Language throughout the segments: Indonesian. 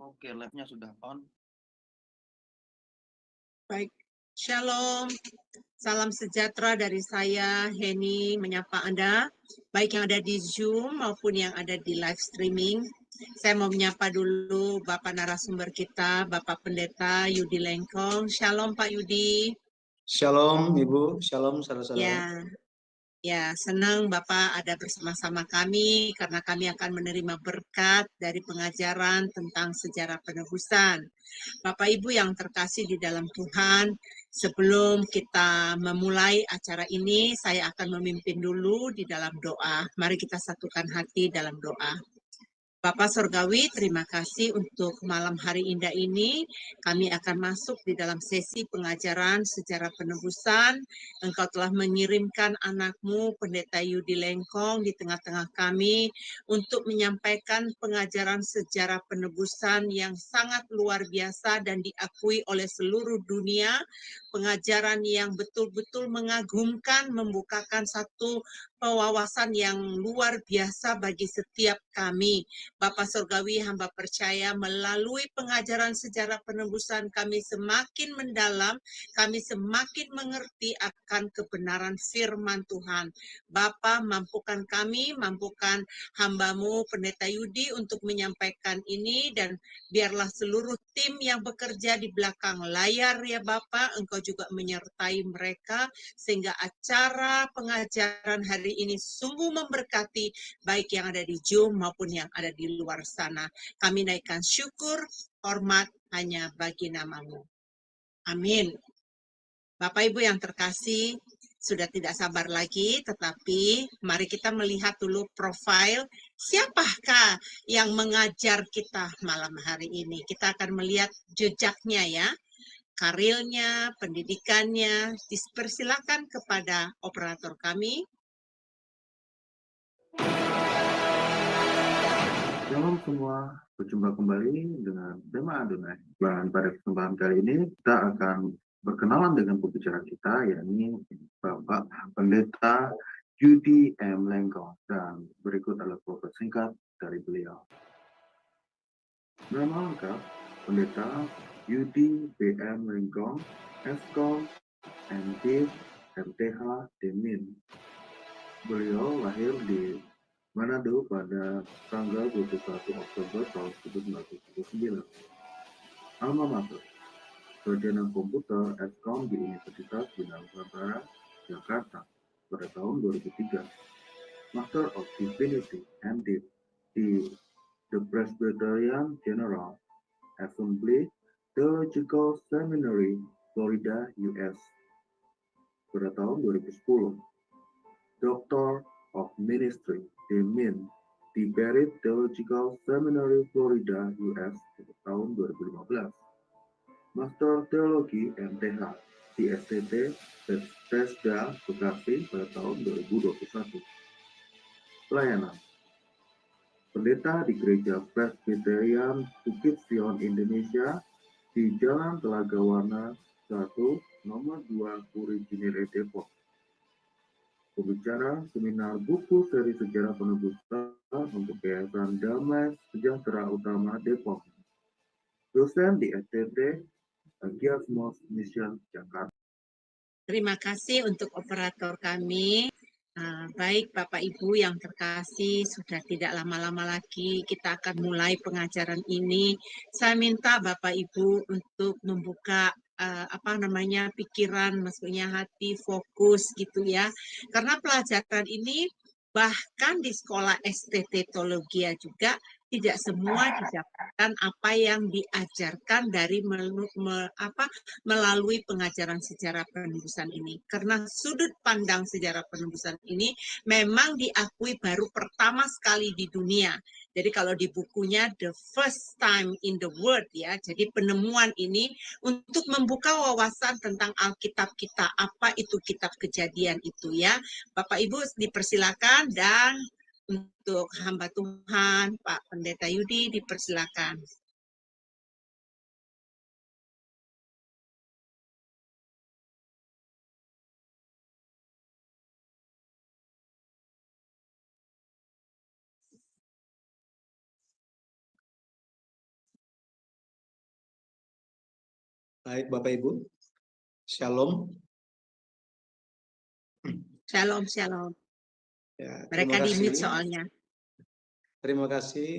Oke, live-nya sudah on. Baik, Shalom, salam sejahtera dari saya, Heni, menyapa Anda, baik yang ada di Zoom maupun yang ada di live streaming. Saya mau menyapa dulu Bapak narasumber kita, Bapak Pendeta Yudi Lengkong. Shalom Pak Yudi. Shalom Ibu, shalom saudara-saudara. Ya, senang Bapak ada bersama-sama kami karena kami akan menerima berkat dari pengajaran tentang sejarah penebusan. Bapak Ibu yang terkasih di dalam Tuhan, sebelum kita memulai acara ini, saya akan memimpin dulu di dalam doa. Mari kita satukan hati dalam doa. Bapak Surgawi, terima kasih untuk malam hari indah ini. Kami akan masuk di dalam sesi pengajaran sejarah penebusan. Engkau telah mengirimkan anakmu, Pendeta Yudi Lengkong, di tengah-tengah kami untuk menyampaikan pengajaran sejarah penebusan yang sangat luar biasa dan diakui oleh seluruh dunia. Pengajaran yang betul-betul mengagumkan, membukakan satu pewawasan yang luar biasa bagi setiap kami. Bapak Surgawi, hamba percaya melalui pengajaran sejarah penebusan kami semakin mendalam, kami semakin mengerti akan kebenaran firman Tuhan. Bapa, mampukan kami, mampukan hambamu Pendeta Yudi untuk menyampaikan ini, dan biarlah seluruh tim yang bekerja di belakang layar ya Bapak, Engkau juga menyertai mereka, sehingga acara pengajaran hari ini sungguh memberkati baik yang ada di Zoom maupun yang ada di luar sana. Kami naikkan syukur, hormat hanya bagi namamu. Amin. Bapak Ibu yang terkasih, sudah tidak sabar lagi, tetapi mari kita melihat dulu profil siapakah yang mengajar kita malam hari ini. Kita akan melihat jejaknya ya, karirnya, pendidikannya. Dipersilakan kepada operator kami. Shalom semua, berjumpa kembali dengan tema Adonai. Dan pada kesempatan kali ini kita akan berkenalan dengan pembicara kita, yakni Bapak Pendeta Yudi M. Lengkong. Dan berikut adalah profil singkat dari beliau. Nama lengkap Pendeta Yudi B. M. Lengkong, Eskol, MD, MTH, Demin. Beliau lahir di Manado pada tanggal 21 Oktober tahun 1979. Alma mater, sarjana komputer Eskom di Universitas Bina Nusantara, Jakarta pada tahun 2003. Master of Divinity MD di The Presbyterian General Assembly Theological Seminary, Florida, US pada tahun 2010. Doctor of Ministry Demin di Barrett Theological Seminary, Florida, US pada tahun 2015. Master Teologi MTH di STT Bethesda, Bekasi pada tahun 2021. Pelayanan Pendeta di Gereja Presbyterian Bukit Sion Indonesia di Jalan Telaga Warna 1, nomor 2, Puri Cinere, Depok. Pembicara seminar buku seri sejarah penebusan untuk Yayasan Damai Sejahtera Utama Depok. Dosen di STT Agiasmos Mission Jakarta. Terima kasih untuk operator kami. Baik Bapak Ibu yang terkasih, sudah tidak lama-lama lagi kita akan mulai pengajaran ini. Saya minta Bapak Ibu untuk membuka pikiran, maksudnya hati, fokus gitu ya. Karena pelajaran ini bahkan di sekolah STT Teologia juga tidak semua didapatkan apa yang diajarkan dari melalui pengajaran sejarah penebusan ini. Karena sudut pandang sejarah penebusan ini memang diakui baru pertama sekali di dunia. Jadi kalau di bukunya The First Time in the World ya, jadi penemuan ini untuk membuka wawasan tentang Alkitab kita, apa itu kitab Kejadian itu ya. Bapak Ibu dipersilakan, dan untuk hamba Tuhan Pak Pendeta Yudi dipersilakan. Baik, Bapak Ibu. Shalom. Shalom, shalom. Ya, Mereka terima di kasih. mute soalnya. Terima kasih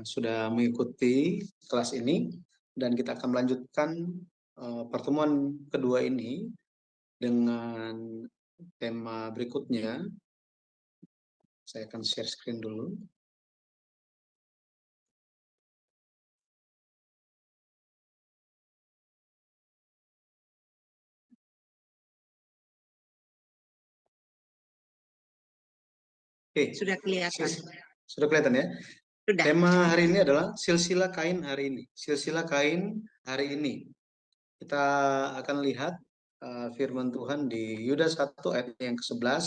sudah mengikuti kelas ini, dan kita akan melanjutkan pertemuan kedua ini dengan tema berikutnya. Saya akan share screen dulu. Oke, Sudah kelihatan. sudah kelihatan ya? Sudah. Tema hari ini adalah silsilah kain hari ini. Silsilah kain hari ini. Kita akan lihat firman Tuhan di Yudas 1 ayat yang ke-11.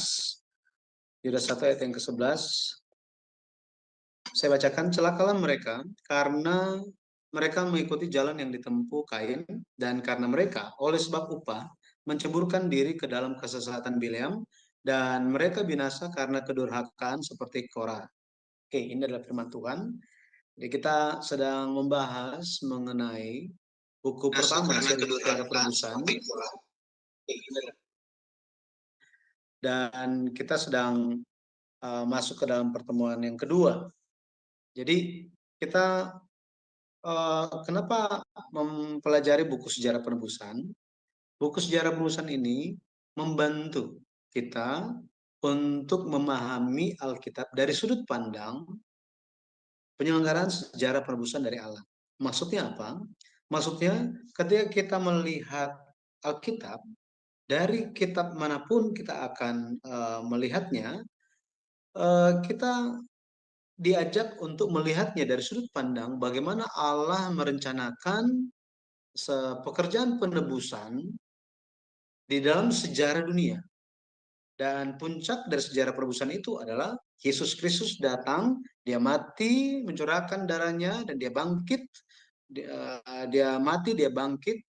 Yudas 1 ayat yang ke-11. Saya bacakan, celakalah mereka karena mereka mengikuti jalan yang ditempuh Kain, dan karena mereka oleh sebab upah menceburkan diri ke dalam kesesatan Bileam, dan mereka binasa karena kedurhakaan seperti Korah. Oke, ini adalah firman Tuhan. Jadi kita sedang membahas mengenai buku pertama seri Sejarah Penebusan, dan kita sedang masuk ke dalam pertemuan yang kedua. Jadi kita kenapa mempelajari buku sejarah penebusan? Buku sejarah penebusan ini membantu kita untuk memahami Alkitab dari sudut pandang penyelenggaraan sejarah penebusan dari Allah. Maksudnya apa? Maksudnya ketika kita melihat Alkitab, dari kitab manapun kita akan melihatnya, kita diajak untuk melihatnya dari sudut pandang bagaimana Allah merencanakan pekerjaan penebusan di dalam sejarah dunia. Dan puncak dari sejarah penebusan itu adalah Yesus Kristus datang, dia mati, mencurahkan darahnya, dan dia bangkit. Dia mati, dia bangkit,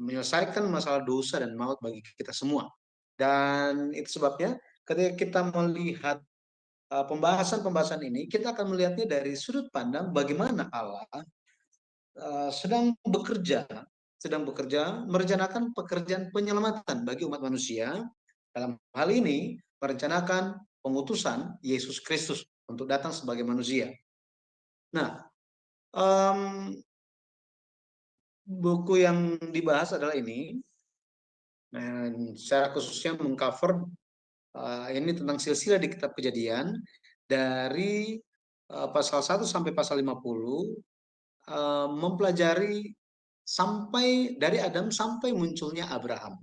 menyelesaikan masalah dosa dan maut bagi kita semua. Dan itu sebabnya ketika kita melihat pembahasan-pembahasan ini, kita akan melihatnya dari sudut pandang bagaimana Allah sedang bekerja merencanakan pekerjaan penyelamatan bagi umat manusia. Dalam hal ini merencanakan pengutusan Yesus Kristus untuk datang sebagai manusia. Nah, buku yang dibahas adalah ini, dan secara khususnya mengcover ini tentang silsilah di kitab Kejadian dari pasal 1 sampai pasal 50, mempelajari sampai dari Adam sampai munculnya Abraham.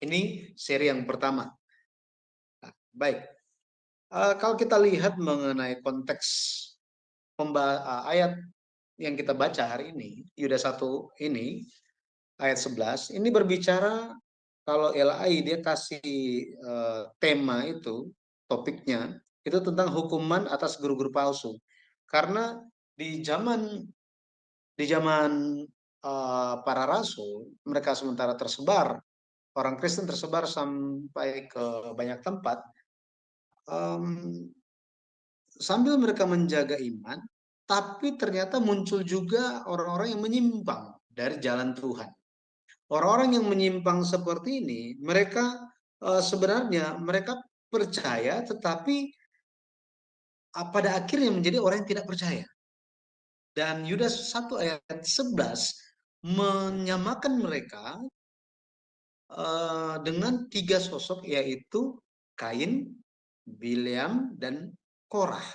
Ini seri yang pertama. Nah, baik. Kalau kita lihat mengenai konteks ayat yang kita baca hari ini, Yudas 1 ini, ayat 11, ini berbicara kalau LAI dia kasih tema itu, topiknya, itu tentang hukuman atas guru-guru palsu. Karena di zaman para rasul, mereka sementara tersebar, orang Kristen tersebar sampai ke banyak tempat, sambil mereka menjaga iman, tapi ternyata muncul juga orang-orang yang menyimpang dari jalan Tuhan. Orang-orang yang menyimpang seperti ini, mereka sebenarnya mereka percaya, tetapi pada akhirnya menjadi orang yang tidak percaya. Dan Yudas 1 ayat 11 menyamakan mereka dengan 3 sosok, yaitu Kain, Bileam, dan Korah.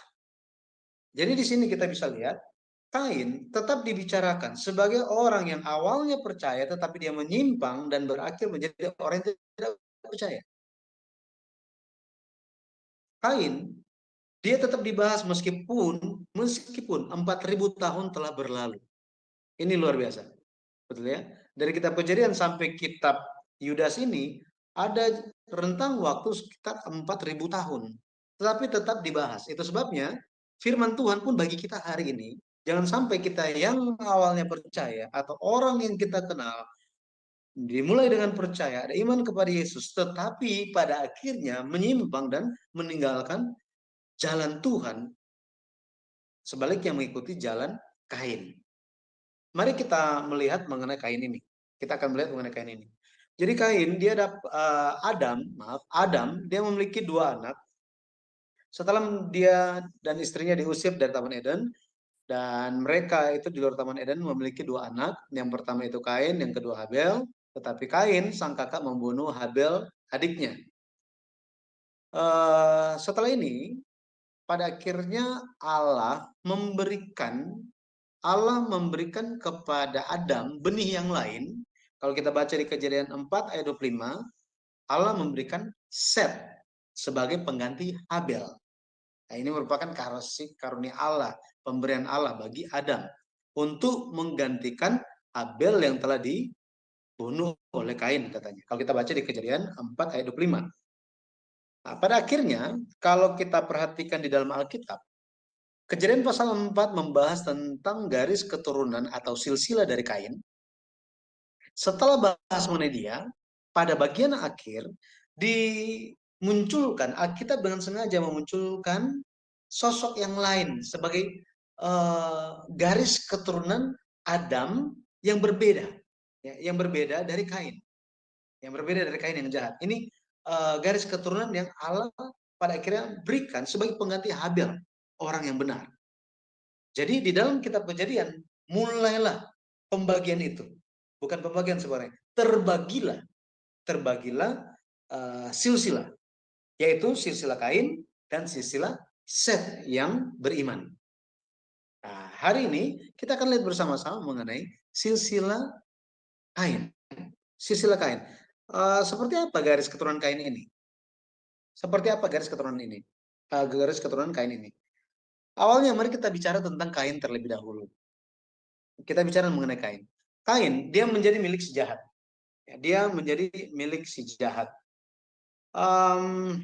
Jadi di sini kita bisa lihat Kain tetap dibicarakan sebagai orang yang awalnya percaya tetapi dia menyimpang dan berakhir menjadi orang yang tidak percaya. Kain dia tetap dibahas meskipun 4.000 tahun telah berlalu. Ini luar biasa. Betul ya? Dari kitab Kejadian sampai kitab Yudas ini ada rentang waktu sekitar 4.000 tahun. Tetapi tetap dibahas. Itu sebabnya firman Tuhan pun bagi kita hari ini, jangan sampai kita yang awalnya percaya atau orang yang kita kenal dimulai dengan percaya, ada iman kepada Yesus, tetapi pada akhirnya menyimpang dan meninggalkan jalan Tuhan, sebaliknya mengikuti jalan Kain. Mari kita melihat mengenai Kain ini. Kita akan melihat mengenai Kain ini. Jadi Kain, Adam, dia memiliki 2 anak. Setelah dia dan istrinya diusir dari Taman Eden, dan mereka itu di luar Taman Eden memiliki 2 anak. Yang pertama itu Kain, yang kedua Habel. Tetapi Kain, sang kakak, membunuh Habel, adiknya. Setelah ini, pada akhirnya Allah memberikan kepada Adam benih yang lain. Kalau kita baca di Kejadian 4 ayat 25, Allah memberikan Set sebagai pengganti Habel. Nah, ini merupakan karunia Allah, pemberian Allah bagi Adam untuk menggantikan Habel yang telah dibunuh oleh Kain, katanya. Kalau kita baca di Kejadian 4 ayat 25. Nah, pada akhirnya, kalau kita perhatikan di dalam Alkitab, Kejadian pasal 4 membahas tentang garis keturunan atau silsilah dari Kain. Setelah bahas mengenai dia, pada bagian akhir dimunculkan, Alkitab dengan sengaja memunculkan sosok yang lain sebagai garis keturunan Adam yang berbeda, yang berbeda dari Kain, yang jahat. Ini garis keturunan yang Allah pada akhirnya berikan sebagai pengganti Habel, orang yang benar. Jadi di dalam kitab Kejadian mulailah pembagian itu. Bukan pembagian sebenarnya, terbagilah silsilah, yaitu silsilah Kain dan silsilah Set yang beriman. Nah, hari ini kita akan lihat bersama-sama mengenai silsilah Kain. Silsilah Kain. Seperti apa garis keturunan Kain ini? Seperti apa garis keturunan ini? Garis keturunan Kain ini. Awalnya mari kita bicara tentang Kain terlebih dahulu. Kita bicara mengenai Kain. Kain, dia menjadi milik si jahat. Dia menjadi milik si jahat. Kalau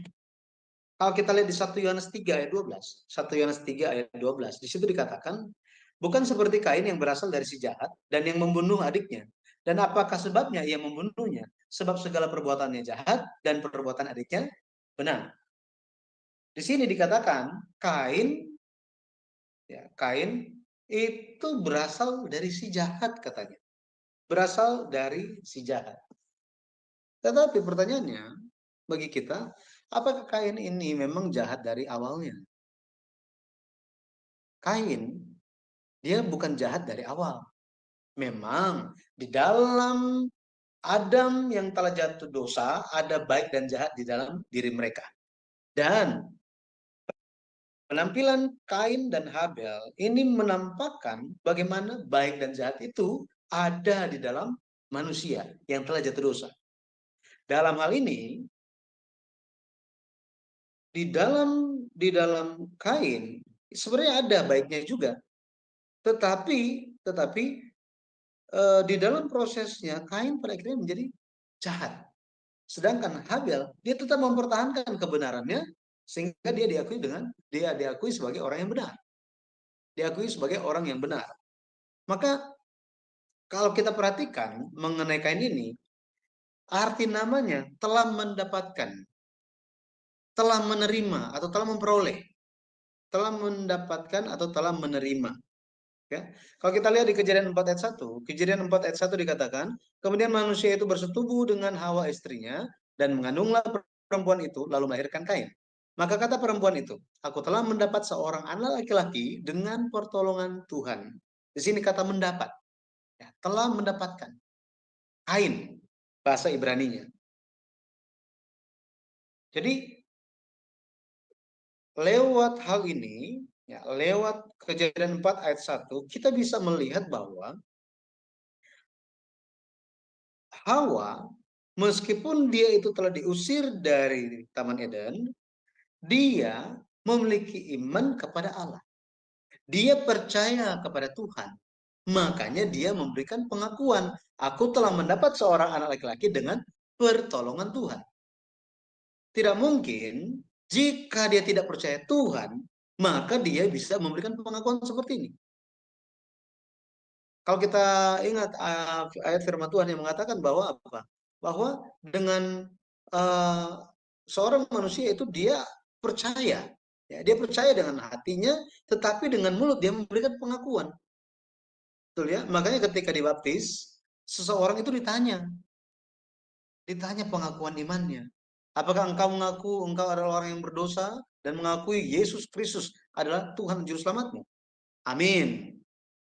kita lihat di 1 Yohanes 3 ayat 12. 1 Yohanes 3 ayat 12. Di situ dikatakan, bukan seperti Kain yang berasal dari si jahat dan yang membunuh adiknya. Dan apakah sebabnya ia membunuhnya? Sebab segala perbuatannya jahat dan perbuatan adiknya benar. Di sini dikatakan Kain itu berasal dari si jahat, katanya. Berasal dari si jahat. Tetapi pertanyaannya bagi kita, apakah Kain ini memang jahat dari awalnya? Kain, dia bukan jahat dari awal. Memang di dalam Adam yang telah jatuh dosa, ada baik dan jahat di dalam diri mereka. Dan penampilan Kain dan Habel ini menampakkan bagaimana baik dan jahat itu ada di dalam manusia yang telah jatuh dosa. Dalam hal ini, di dalam Kain sebenarnya ada baiknya juga, tetapi di dalam prosesnya Kain pada akhirnya menjadi jahat. Sedangkan Habel dia tetap mempertahankan kebenarannya sehingga dia diakui sebagai orang yang benar. Diakui sebagai orang yang benar. Maka kalau kita perhatikan mengenai Kain ini, arti namanya telah mendapatkan, telah menerima atau telah memperoleh, telah mendapatkan atau telah menerima. Ya. Kalau kita lihat di Kejadian 4 ayat 1, Kejadian 4 ayat 1 dikatakan, kemudian manusia itu bersetubuh dengan Hawa istrinya dan mengandunglah perempuan itu lalu melahirkan Kain. Maka kata perempuan itu, aku telah mendapat seorang anak laki-laki dengan pertolongan Tuhan. Di sini kata mendapat, ya, telah mendapatkan. Kain, bahasa Ibraninya. Jadi lewat hal ini, ya, lewat Kejadian 4 ayat 1, kita bisa melihat bahwa Hawa, meskipun dia itu telah diusir dari Taman Eden, dia memiliki iman kepada Allah. Dia percaya kepada Tuhan. Makanya dia memberikan pengakuan, aku telah mendapat seorang anak laki-laki dengan pertolongan Tuhan. Tidak mungkin jika dia tidak percaya Tuhan, maka dia bisa memberikan pengakuan seperti ini. Kalau kita ingat ayat firman Tuhan yang mengatakan bahwa apa? Bahwa dengan seorang manusia itu dia percaya. Ya, dia percaya dengan hatinya, tetapi dengan mulut dia memberikan pengakuan. Betul ya? Makanya ketika dibaptis, seseorang itu ditanya pengakuan imannya. Apakah engkau mengaku engkau adalah orang yang berdosa dan mengakui Yesus Kristus adalah Tuhan Juru Selamatmu? Amin.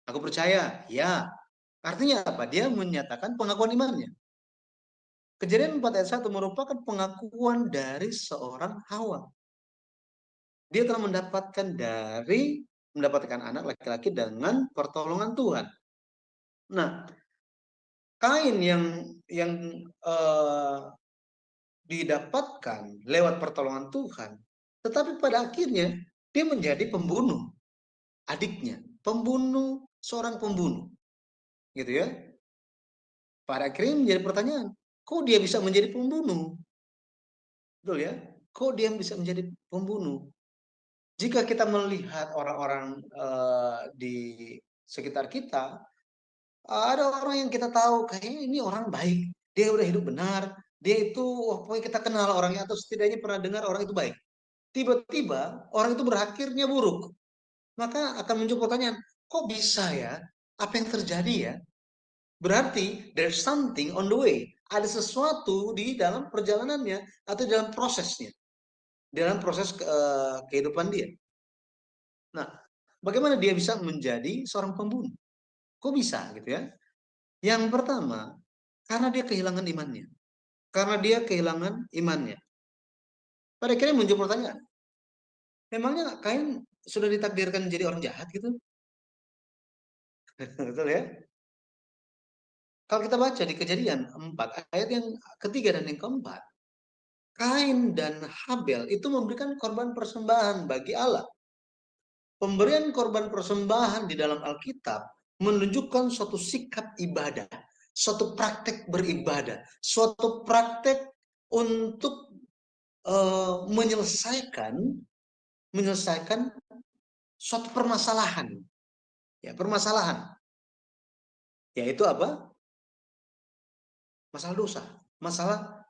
Aku percaya. Ya. Artinya apa? Dia menyatakan pengakuan imannya. Kejadian 4 ayat 1 merupakan pengakuan dari seorang Hawa. Dia telah mendapatkan anak laki-laki dengan pertolongan Tuhan. Nah, Kain yang didapatkan lewat pertolongan Tuhan, tetapi pada akhirnya dia menjadi pembunuh adiknya, seorang pembunuh, gitu ya. Pada akhirnya menjadi pertanyaan, kok dia bisa menjadi pembunuh? Betul ya? Kok dia bisa menjadi pembunuh? Jika kita melihat orang-orang di sekitar kita, ada orang yang kita tahu kayaknya ini orang baik, dia udah hidup benar, dia itu pokoknya kita kenal orangnya atau setidaknya pernah dengar orang itu baik. Tiba-tiba orang itu berakhirnya buruk. Maka akan muncul pertanyaan, kok bisa ya? Apa yang terjadi ya? Berarti there's something on the way. Ada sesuatu di dalam perjalanannya atau dalam prosesnya, dalam proses kehidupan dia. Nah, bagaimana dia bisa menjadi seorang pembunuh? Kok bisa gitu ya? Yang pertama, karena dia kehilangan imannya. Karena dia kehilangan imannya. Pada akhirnya muncul pertanyaan, memangnya Kain sudah ditakdirkan menjadi orang jahat gitu? Betul ya? Kalau kita baca di Kejadian 4 ayat yang ketiga dan yang keempat, Kain dan Habel itu memberikan korban persembahan bagi Allah. Pemberian korban persembahan di dalam Alkitab menunjukkan suatu sikap ibadah, suatu praktek beribadah, suatu praktek untuk menyelesaikan suatu permasalahan, ya permasalahan, yaitu apa? Masalah dosa, masalah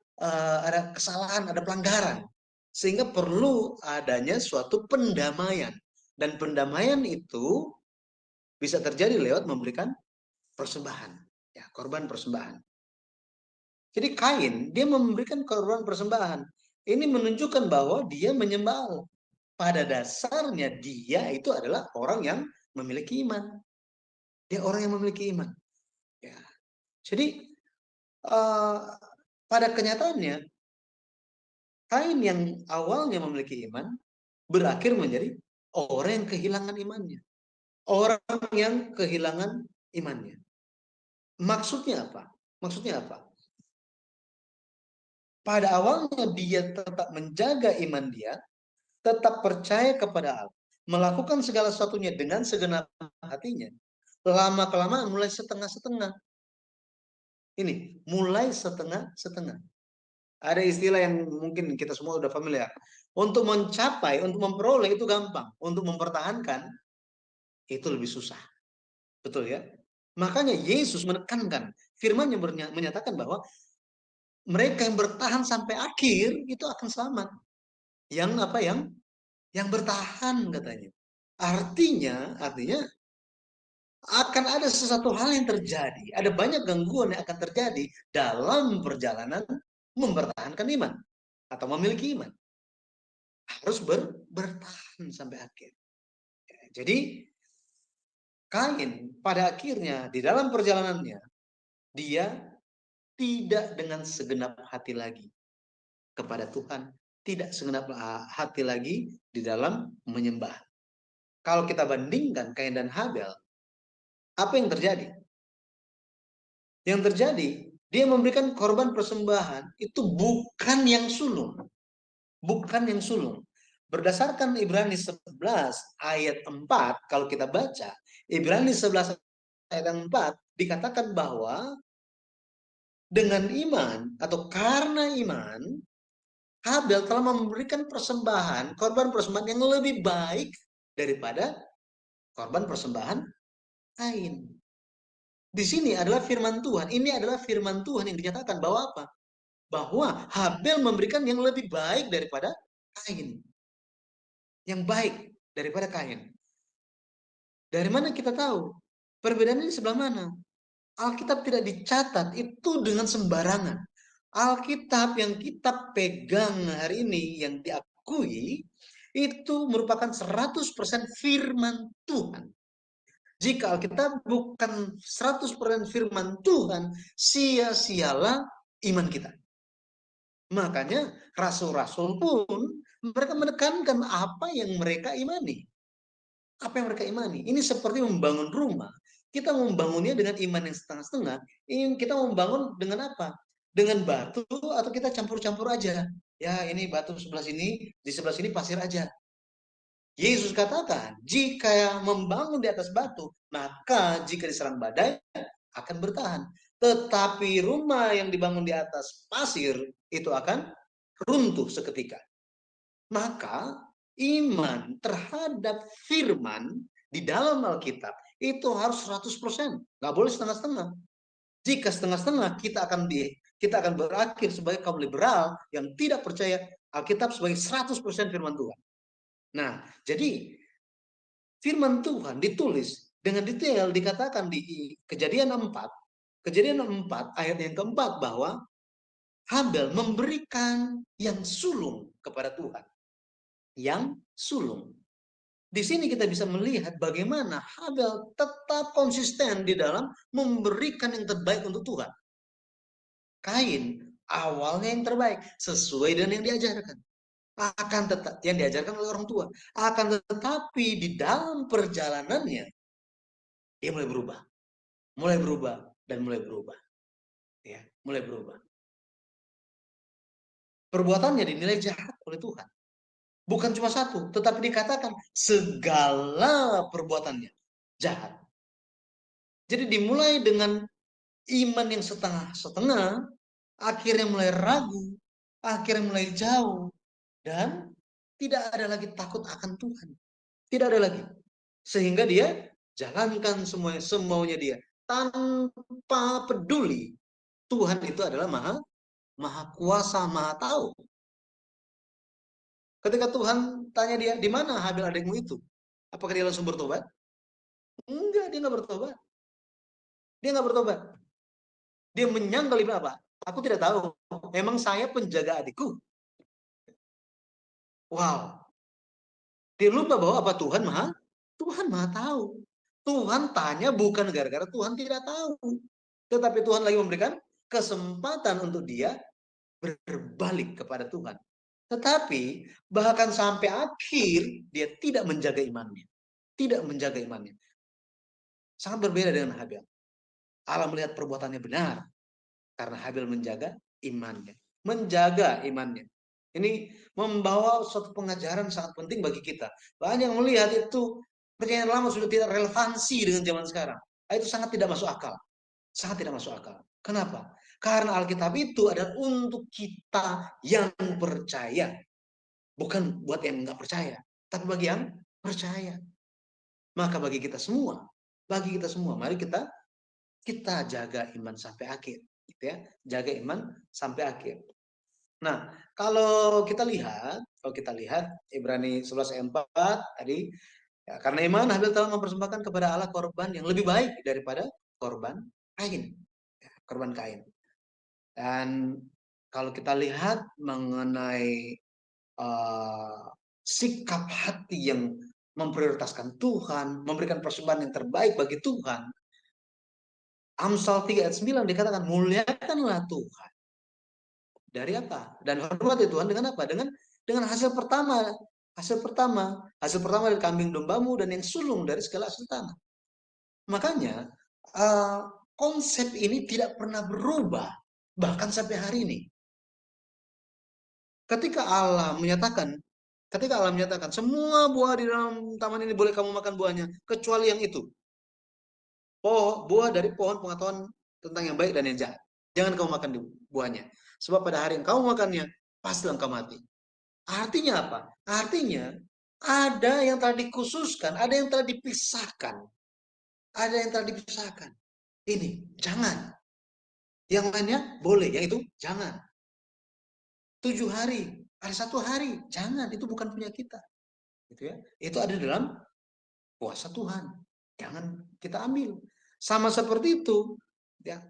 ada kesalahan, ada pelanggaran, sehingga perlu adanya suatu pendamaian, dan pendamaian itu bisa terjadi lewat memberikan persembahan, ya korban persembahan. Jadi Kain dia memberikan korban persembahan. Ini menunjukkan bahwa dia menyembah Allah. Pada dasarnya dia itu adalah orang yang memiliki iman. Dia orang yang memiliki iman. Ya. Jadi pada kenyataannya Kain yang awalnya memiliki iman berakhir menjadi orang yang kehilangan imannya. Orang yang kehilangan imannya. Maksudnya apa? Maksudnya apa? Pada awalnya dia tetap menjaga iman dia, tetap percaya kepada Allah, melakukan segala sesuatunya dengan segenap hatinya. Lama-kelamaan mulai setengah-setengah. Ini, mulai setengah-setengah. Ada istilah yang mungkin kita semua sudah familiar. Untuk mencapai, untuk memperoleh itu gampang. Untuk mempertahankan, itu lebih susah. Betul ya? Makanya Yesus menekankan, firman-Nya menyatakan bahwa mereka yang bertahan sampai akhir, itu akan selamat. Yang apa yang bertahan katanya. Artinya akan ada sesuatu hal yang terjadi, ada banyak gangguan yang akan terjadi dalam perjalanan mempertahankan iman atau memiliki iman. Harus bertahan sampai akhir. Jadi Kain pada akhirnya di dalam perjalanannya dia tidak dengan segenap hati lagi kepada Tuhan, tidak segenap hati lagi di dalam menyembah. Kalau kita bandingkan Kain dan Habel, apa yang terjadi? Yang terjadi, dia memberikan korban persembahan itu bukan yang sulung. Bukan yang sulung. Berdasarkan Ibrani 11 ayat 4, kalau kita baca, Ibrani 11 ayat 4 dikatakan bahwa dengan iman atau karena iman, Habel telah memberikan persembahan, korban persembahan yang lebih baik daripada korban persembahan Kain. Di sini adalah firman Tuhan. Ini adalah firman Tuhan yang dinyatakan bahwa apa? Bahwa Habel memberikan yang lebih baik daripada Kain. Yang baik daripada Kain. Dari mana kita tahu? Perbedaannya di sebelah mana? Alkitab tidak dicatat itu dengan sembarangan. Alkitab yang kita pegang hari ini, yang diakui, itu merupakan 100% firman Tuhan. Jika Alkitab bukan 100% firman Tuhan, sia-sialah iman kita. Makanya rasul-rasul pun mereka menekankan apa yang mereka imani. Apa yang mereka imani. Ini seperti membangun rumah. Kita membangunnya dengan iman yang setengah-setengah. Kita membangun dengan apa? Dengan batu atau kita campur-campur aja. Ya ini batu sebelah sini, di sebelah sini pasir aja. Yesus katakan, jika membangun di atas batu, maka jika diserang badai akan bertahan. Tetapi rumah yang dibangun di atas pasir itu akan runtuh seketika. Maka iman terhadap firman di dalam Alkitab itu harus 100%. Nggak boleh setengah-setengah. Jika setengah-setengah, kita akan berakhir sebagai kaum liberal yang tidak percaya Alkitab sebagai 100% firman Tuhan. Nah, jadi firman Tuhan ditulis dengan detail, dikatakan di Kejadian 4 ayat yang keempat bahwa Habel memberikan yang sulung kepada Tuhan. Yang sulung. Di sini kita bisa melihat bagaimana Habel tetap konsisten di dalam memberikan yang terbaik untuk Tuhan. Kain awalnya yang terbaik sesuai dengan yang diajarkan. Akan tetap yang diajarkan oleh orang tua. Akan tetapi di dalam perjalanannya dia mulai berubah. Mulai berubah dan mulai berubah. Ya, mulai berubah. Perbuatannya dinilai jahat oleh Tuhan. Bukan cuma satu, tetapi dikatakan segala perbuatannya jahat. Jadi dimulai dengan iman yang setengah-setengah, akhirnya mulai ragu, akhirnya mulai jauh, dan tidak ada lagi takut akan Tuhan. Tidak ada lagi. Sehingga dia jalankan semuanya, semaunya dia. Tanpa peduli Tuhan itu adalah maha kuasa, maha tahu. Ketika Tuhan tanya dia, di mana Habil adikmu itu? Apakah dia langsung bertobat? Enggak, dia nggak bertobat. Dia nggak bertobat. Dia menyangkal apa? Aku tidak tahu. Emang saya penjaga adikku. Wow. Dia lupa bahwa apa Tuhan maha tahu. Tuhan tanya bukan gara-gara Tuhan tidak tahu. Tetapi Tuhan lagi memberikan kesempatan untuk dia berbalik kepada Tuhan. Tetapi bahkan sampai akhir dia tidak menjaga imannya. Tidak menjaga imannya. Sangat berbeda dengan Habil. Allah melihat perbuatannya benar. Karena Habil menjaga imannya. Menjaga imannya. Ini membawa suatu pengajaran sangat penting bagi kita. Banyak yang melihat itu perjanjian lama sudah tidak relevansi dengan zaman sekarang. Itu sangat tidak masuk akal. Sangat tidak masuk akal. Kenapa? Karena Alkitab itu adalah untuk kita yang percaya. Bukan buat yang nggak percaya. Tapi bagi yang percaya. Maka bagi kita semua, mari kita jaga iman sampai akhir. Gitu ya. Jaga iman sampai akhir. Nah, kalau kita lihat Ibrani 11 ayat 4 tadi, ya, karena iman Habil telah mempersembahkan kepada Allah korban yang lebih baik daripada korban Kain. Ya, korban Kain. Dan kalau kita lihat mengenai sikap hati yang memprioritaskan Tuhan, memberikan persembahan yang terbaik bagi Tuhan, Amsal 3 ayat 9 dikatakan, muliakanlah Tuhan. Dari apa? Dan hormati Tuhan dengan apa? Dengan hasil pertama dari kambing dombamu dan yang sulung dari segala hasil tanah. Makanya konsep ini tidak pernah berubah bahkan sampai hari ini. Ketika Allah menyatakan semua buah di dalam taman ini boleh kamu makan buahnya kecuali yang itu. Buah dari pohon pengetahuan tentang yang baik dan yang jahat. Jangan kamu makan buahnya. Sebab pada hari yang kamu makannya, pasti engkau mati. Artinya apa? Artinya ada yang telah dikhususkan, ada yang telah dipisahkan. Ada yang telah dipisahkan. Ini, jangan. Yang lainnya boleh, yang itu jangan. 7 hari, ada 1 hari, jangan. Itu bukan punya kita. Gitu ya. Itu ada dalam kuasa Tuhan. jangan kita ambil. Sama seperti itu, ya,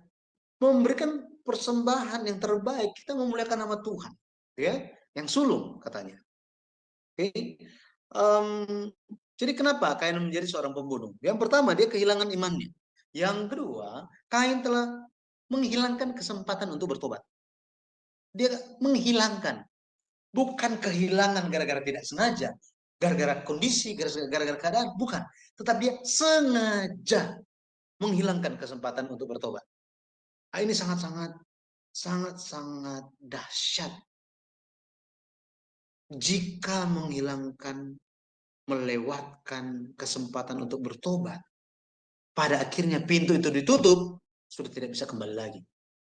memberikan persembahan yang terbaik, kita memuliakan nama Tuhan, ya, yang sulung katanya. Oke. Jadi kenapa Kain menjadi seorang pembunuh? Yang pertama, dia kehilangan imannya. Yang kedua, Kain telah menghilangkan kesempatan untuk bertobat. Dia menghilangkan, bukan kehilangan gara-gara tidak sengaja, gara-gara kondisi, gara-gara keadaan, bukan. Tetapi dia sengaja menghilangkan kesempatan untuk bertobat. Nah, ini sangat-sangat dahsyat. Jika melewatkan kesempatan untuk bertobat, pada akhirnya pintu itu ditutup, sudah tidak bisa kembali lagi.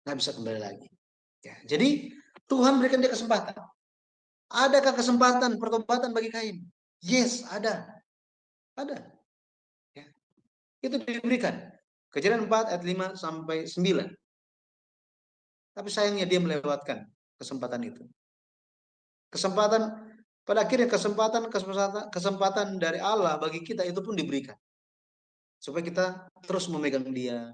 Nggak bisa kembali lagi. Ya, jadi Tuhan berikan dia kesempatan. Adakah kesempatan pertobatan bagi Kain? Yes, ada. Ada. Ya. Itu diberikan. Kejadian 4 ayat 5 sampai 9. Tapi sayangnya dia melewatkan kesempatan itu. Pada akhirnya kesempatan dari Allah bagi kita itu pun diberikan. Supaya kita terus memegang dia,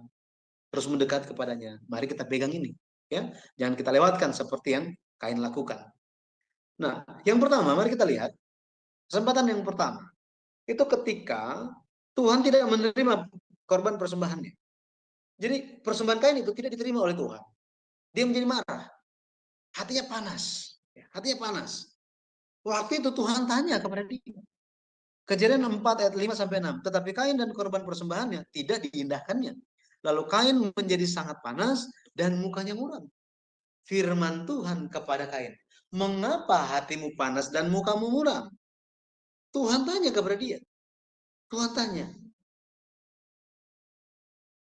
terus mendekat kepadanya. Mari kita pegang ini, ya. Jangan kita lewatkan seperti yang Kain lakukan. Nah, yang pertama, mari kita lihat kesempatan yang pertama. Itu ketika Tuhan tidak menerima korban persembahannya. Jadi persembahan Kain itu tidak diterima oleh Tuhan. Dia menjadi marah. Hatinya panas. Hatinya panas. Waktu itu Tuhan tanya kepada dia. Kejadian 4 ayat 5 sampai 6. Tetapi Kain dan korban persembahannya tidak diindahkannya. Lalu Kain menjadi sangat panas dan mukanya muram. Firman Tuhan kepada Kain, "Mengapa hatimu panas dan mukamu muram?" Tuhan tanya kepada dia. Tuhan tanya.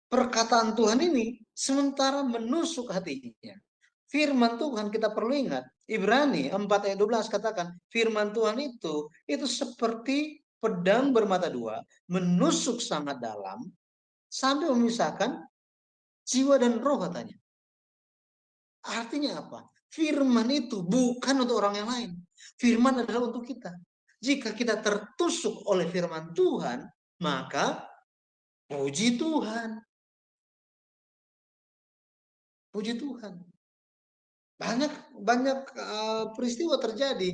Perkataan Tuhan ini sementara menusuk hatinya. Firman Tuhan kita perlu ingat. Ibrani 4 ayat 12 katakan, firman Tuhan itu seperti pedang bermata dua, menusuk sangat dalam, sampai memisahkan jiwa dan roh katanya. Artinya apa? Firman itu bukan untuk orang yang lain. Firman adalah untuk kita. Jika kita tertusuk oleh firman Tuhan, maka puji Tuhan. Puji Tuhan. Banyak peristiwa terjadi.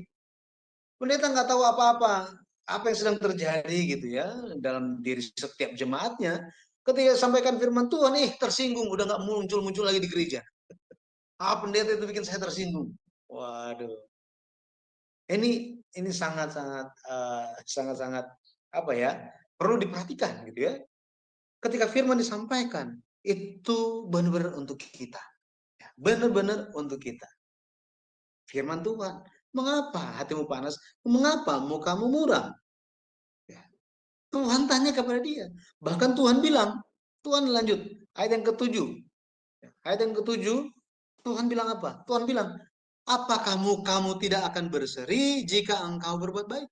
Pendeta nggak tahu apa yang sedang terjadi gitu ya dalam diri setiap jemaatnya. Ketika sampaikan firman Tuhan, tersinggung, udah nggak muncul lagi di gereja. Pendeta itu bikin saya tersinggung. Waduh, ini sangat apa ya, perlu diperhatikan gitu ya. Ketika firman disampaikan, itu benar-benar untuk kita, benar-benar untuk kita. Firman Tuhan, mengapa hatimu panas? Mengapa mukamu muram? Tuhan tanya kepada dia. Bahkan Tuhan bilang, Tuhan lanjut, ayat yang ke-7. Ayat yang ke-7, Tuhan bilang apa? Tuhan bilang, apakah kamu tidak akan berseri jika engkau berbuat baik?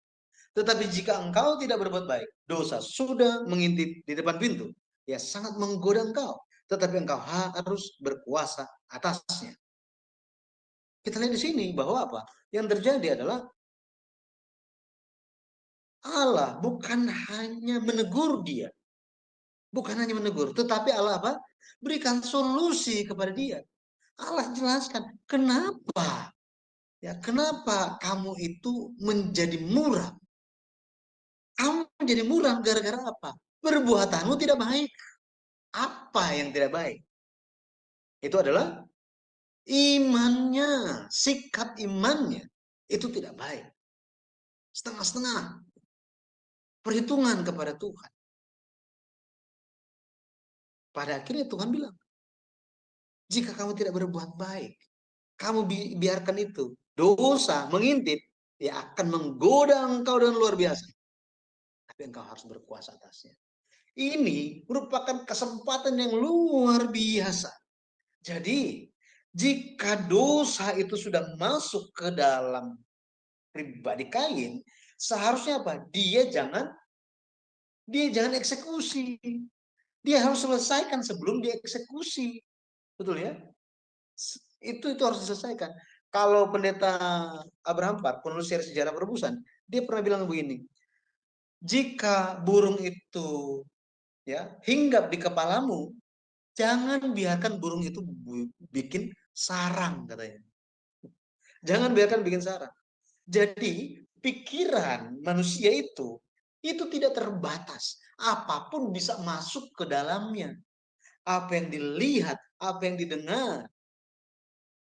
Tetapi jika engkau tidak berbuat baik, dosa sudah mengintip di depan pintu. Ya sangat menggoda engkau. Tetapi engkau harus berkuasa atasnya. Kita lihat di sini bahwa apa? Yang terjadi adalah Allah bukan hanya menegur dia. Bukan hanya menegur, tetapi Allah apa? Berikan solusi kepada dia. Allah jelaskan, kenapa? Ya, kenapa kamu itu menjadi muram? Kamu menjadi muram gara-gara apa? Perbuatanmu tidak baik. Apa yang tidak baik? Itu adalah imannya, sikap imannya. Itu tidak baik. Setengah-setengah. Perhitungan kepada Tuhan. Pada akhirnya Tuhan bilang, jika kamu tidak berbuat baik, kamu biarkan itu, dosa mengintip, dia akan menggoda engkau dengan luar biasa. Tapi engkau harus berkuasa atasnya. Ini merupakan kesempatan yang luar biasa. Jadi, jika dosa itu sudah masuk ke dalam pribadi Kain, seharusnya apa? Dia jangan eksekusi. Dia harus selesaikan sebelum dia eksekusi. Betul ya? Itu harus diselesaikan. Kalau pendeta Abraham Park, penulis sejarah perebusan, dia pernah bilang begini, jika burung itu ya, hinggap di kepalamu, jangan biarkan burung itu bikin sarang katanya. Jangan biarkan bikin sarang. Jadi pikiran manusia itu tidak terbatas. Apapun bisa masuk ke dalamnya. Apa yang dilihat, apa yang didengar,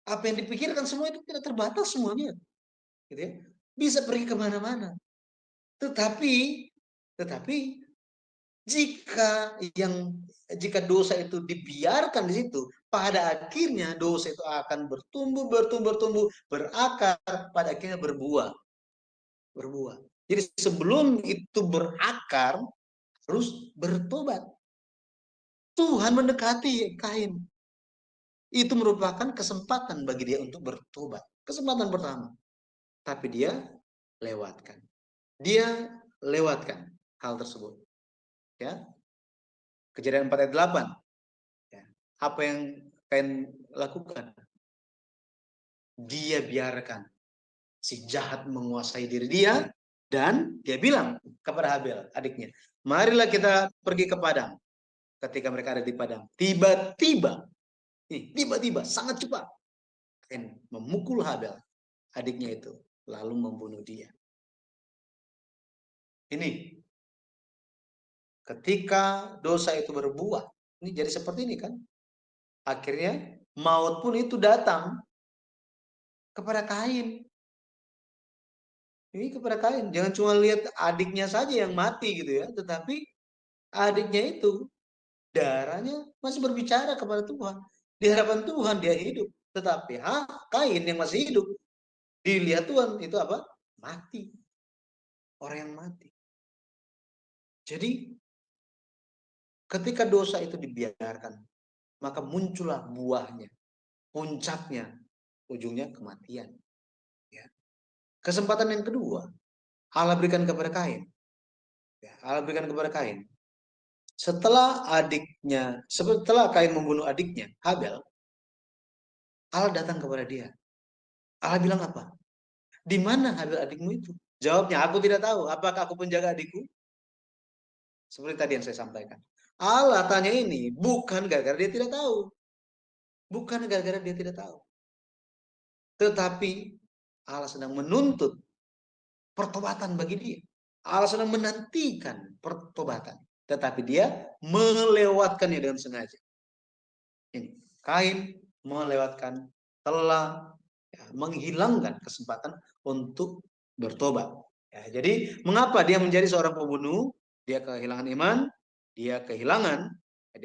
apa yang dipikirkan, semua itu tidak terbatas semuanya. Gitu ya. Bisa pergi kemana-mana. Tetapi jika dosa itu dibiarkan di situ, pada akhirnya dosa itu akan bertumbuh, berakar, pada akhirnya berbuah. Jadi sebelum itu berakar, harus bertobat. Tuhan mendekati Kain. Itu merupakan kesempatan bagi dia untuk bertobat. Kesempatan pertama. Tapi dia lewatkan. Dia lewatkan hal tersebut. Ya. Kejadian 4 ayat 8. Ya. Apa yang Kain lakukan? Dia biarkan si jahat menguasai diri dia, dan dia bilang kepada Habel, adiknya, marilah kita pergi ke padang. Ketika mereka ada di padang, tiba-tiba, sangat cepat, Kain memukul Habel, adiknya itu, lalu membunuh dia. Ini ketika dosa itu berbuah, ini jadi seperti ini kan? Akhirnya maut pun itu datang kepada Kain. Ini kepada Kain. Jangan cuma lihat adiknya saja yang mati gitu ya, tetapi adiknya itu darahnya masih berbicara kepada Tuhan. Di hadapan Tuhan dia hidup, tetapi Kain yang masih hidup dilihat Tuhan itu apa? Mati. Orang yang mati. Jadi ketika dosa itu dibiarkan, maka muncullah buahnya, puncaknya, ujungnya kematian. Ya. Kesempatan yang kedua, Allah berikan kepada Kain. Ya, Allah berikan kepada Kain. Setelah Kain membunuh adiknya, Habel, Allah datang kepada dia. Allah bilang apa? Di mana Habel adikmu itu? Jawabnya, aku tidak tahu. Apakah aku penjaga adikku? Seperti tadi yang saya sampaikan. Allah tanya ini bukan gara-gara dia tidak tahu. Bukan gara-gara dia tidak tahu. Tetapi Allah sedang menuntut pertobatan bagi dia. Allah sedang menantikan pertobatan. Tetapi dia melewatkannya dengan sengaja. Ini, Kain melewatkan, telah menghilangkan kesempatan untuk bertobat. Ya, jadi mengapa dia menjadi seorang pembunuh? Dia kehilangan iman, dia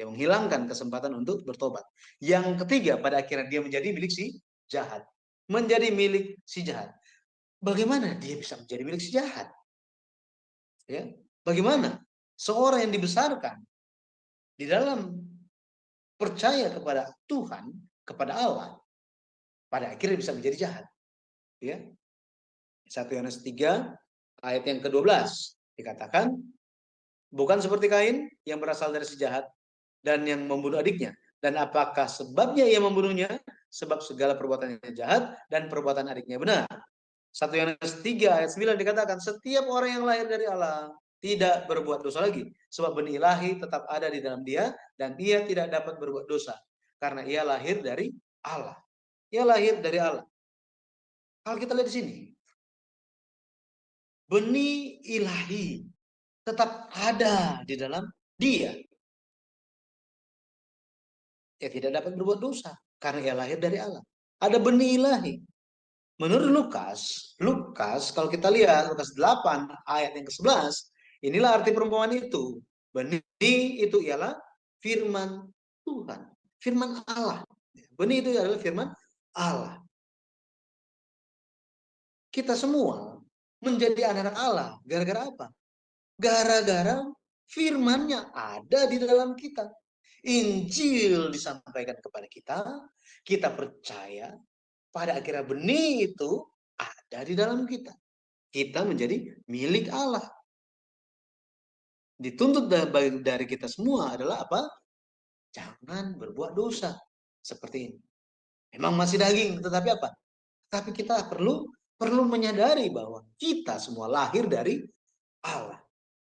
menghilangkan kesempatan untuk bertobat. Yang ketiga, pada akhirnya dia menjadi milik si jahat. Menjadi milik si jahat. Bagaimana dia bisa menjadi milik si jahat? Ya, bagaimana seorang yang dibesarkan di dalam percaya kepada Tuhan, kepada Allah, pada akhirnya bisa menjadi jahat. Ya. 1 Yohanes 3 ayat yang ke-12 dikatakan, bukan seperti Kain yang berasal dari si jahat dan yang membunuh adiknya. Dan apakah sebabnya ia membunuhnya? Sebab segala perbuatannya jahat dan perbuatan adiknya benar. 1 Yohanes 3 ayat 9 dikatakan, setiap orang yang lahir dari Allah tidak berbuat dosa lagi. Sebab benih ilahi tetap ada di dalam dia dan ia tidak dapat berbuat dosa. Karena ia lahir dari Allah. Ia lahir dari Allah. Kalau kita lihat di sini, benih ilahi tetap ada di dalam dia. Ia tidak dapat berbuat dosa karena ia lahir dari Allah. Ada benih ilahi. Menurut Lukas kalau kita lihat Lukas 8 ayat yang ke-11, inilah arti perumpamaan itu. Benih itu ialah firman Tuhan, firman Allah. Benih itu adalah firman Allah. Kita semua menjadi anak-anak Allah gara-gara apa? Gara-gara firman-Nya ada di dalam kita. Injil disampaikan kepada kita, kita percaya, pada akhirnya benih itu ada di dalam kita. Kita menjadi milik Allah. Dituntut dari kita semua adalah apa? Jangan berbuat dosa seperti ini. Memang masih daging, tetapi apa? Tapi kita perlu menyadari bahwa kita semua lahir dari Allah.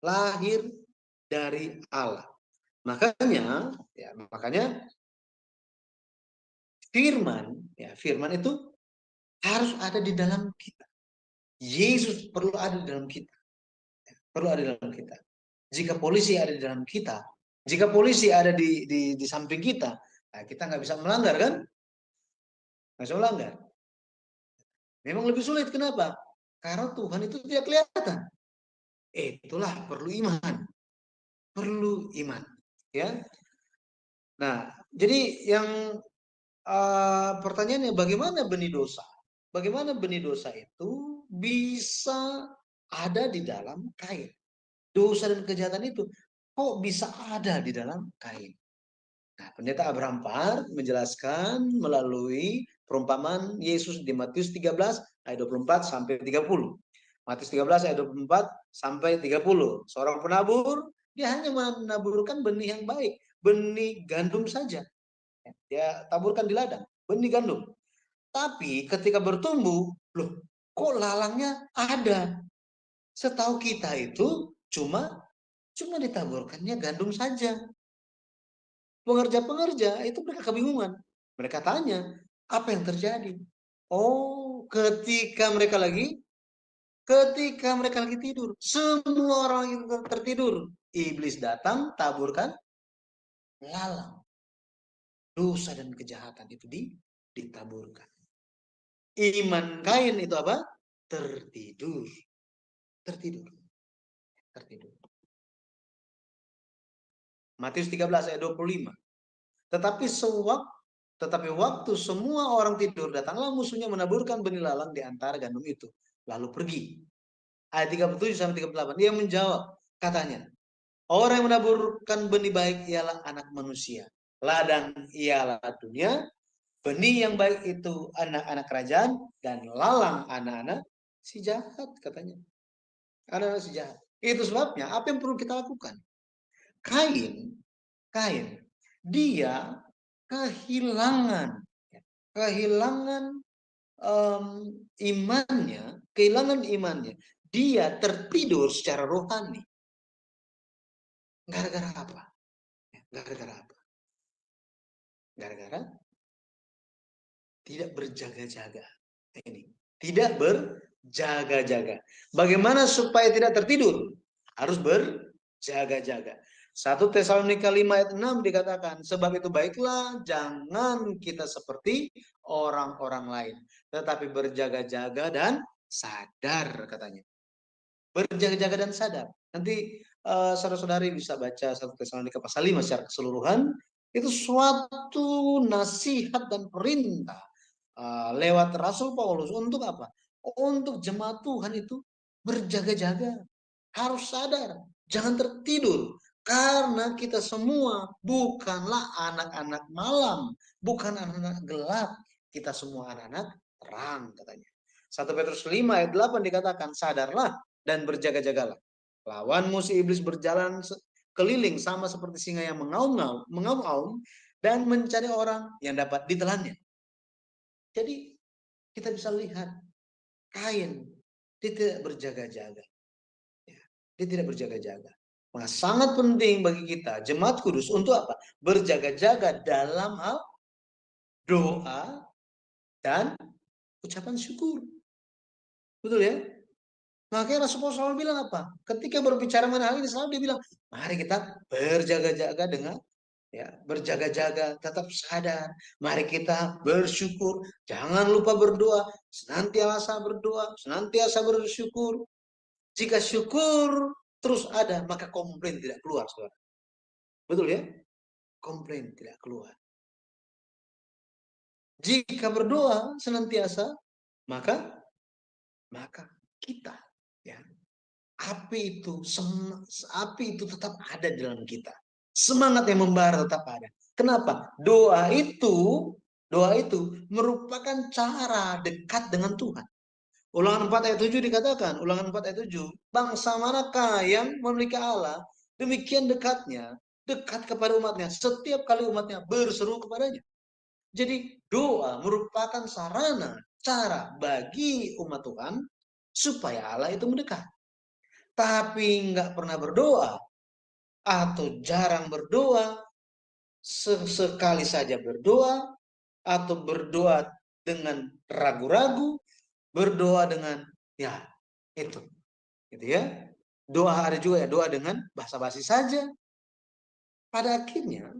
Lahir dari Allah. Makanya firman itu harus ada di dalam kita. Yesus perlu ada di dalam kita. Perlu ada di dalam kita. Jika polisi ada di dalam kita, jika polisi ada di samping kita, nah kita nggak bisa melanggar kan? Nggak bisa melanggar. Memang lebih sulit. Kenapa? Karena Tuhan itu tidak kelihatan. Itulah perlu iman. Perlu iman. Ya. Nah, jadi yang pertanyaannya bagaimana benih dosa? Bagaimana benih dosa itu bisa ada di dalam Kain? Dosa dan kejahatan itu kok bisa ada di dalam Kain? Nah, Pendeta Abraham Part menjelaskan melalui perumpamaan Yesus di Matius 13 ayat 24 sampai 30. Matius 13 ayat 24 sampai 30. Seorang penabur, dia hanya menaburkan benih yang baik, benih gandum saja. Dia taburkan di ladang, benih gandum. Tapi ketika bertumbuh, loh, kok lalangnya ada? Setahu kita itu cuma ditaburkannya gandum saja. Pengerja-pengerja itu mereka kebingungan. Mereka tanya, apa yang terjadi? Oh, ketika mereka lagi tidur, semua orang itu tertidur. Iblis datang, taburkan lalang. Dosa dan kejahatan itu ditaburkan. Iman Kain itu apa? Tertidur. Tertidur. Tertidur. Matius 13 ayat 25. Tetapi waktu semua orang tidur, datanglah musuhnya menaburkan benih lalang di antara gandum itu. Lalu pergi. Ayat 37 sampai 38. Dia menjawab, katanya, orang yang menaburkan benih baik ialah anak manusia. Ladang ialah dunia. Benih yang baik itu anak-anak kerajaan. Dan lalang anak-anak si jahat, katanya. Anak-anak si jahat. Itu sebabnya, apa yang perlu kita lakukan? Kain, dia kehilangan imannya. Dia tertidur secara rohani. Gara-gara apa? Gara-gara tidak berjaga-jaga. Ini tidak berjaga-jaga. Bagaimana supaya tidak tertidur? Harus berjaga-jaga. 1 Tesalonika 5 ayat 6 dikatakan, sebab itu baiklah jangan kita seperti orang-orang lain, tetapi berjaga-jaga dan sadar, katanya. Berjaga-jaga dan sadar. Nanti saudara-saudari bisa baca 1 Tesalonika pasal 5 secara keseluruhan. Itu suatu nasihat dan perintah lewat Rasul Paulus untuk apa? Untuk jemaat Tuhan itu berjaga-jaga, harus sadar, jangan tertidur. Karena kita semua bukanlah anak-anak malam, bukan anak-anak gelap. Kita semua anak-anak terang, katanya. 1 Petrus 5 ayat 8 dikatakan, sadarlah dan berjaga-jagalah. Lawan musuh iblis berjalan keliling sama seperti singa yang mengaum-ngaum dan mencari orang yang dapat ditelannya. Jadi kita bisa lihat Kain dia tidak berjaga-jaga. Dia tidak berjaga-jaga. Maka sangat penting bagi kita jemaat kudus untuk apa? Berjaga-jaga dalam hal doa dan ucapan syukur. Betul ya? Makanya Rasulullah selalu bilang apa? Ketika berbicara mengenai hal ini selalu dia bilang, mari kita berjaga-jaga dengan berjaga-jaga, tetap sadar. Mari kita bersyukur. Jangan lupa berdoa. Senantiasa berdoa, senantiasa bersyukur. Jika syukur terus ada, maka komplain tidak keluar, saudara. Betul ya? Komplain tidak keluar. Jika berdoa senantiasa, maka kita, ya, api itu tetap ada di dalam kita. Semangat yang membara tetap ada. Kenapa? Doa itu merupakan cara dekat dengan Tuhan. Ulangan 4 ayat 7 dikatakan, Ulangan 4 ayat 7, bangsa manakah yang memiliki Allah, demikian dekatnya, dekat kepada umatnya, setiap kali umatnya berseru kepadanya. Jadi doa merupakan sarana, cara bagi umat Tuhan, supaya Allah itu mendekat. Tapi nggak pernah berdoa, atau jarang berdoa, sesekali saja berdoa, atau berdoa dengan ragu-ragu, berdoa dengan ya itu, gitu ya. Doa ada juga ya doa dengan basa-basi saja. Pada akhirnya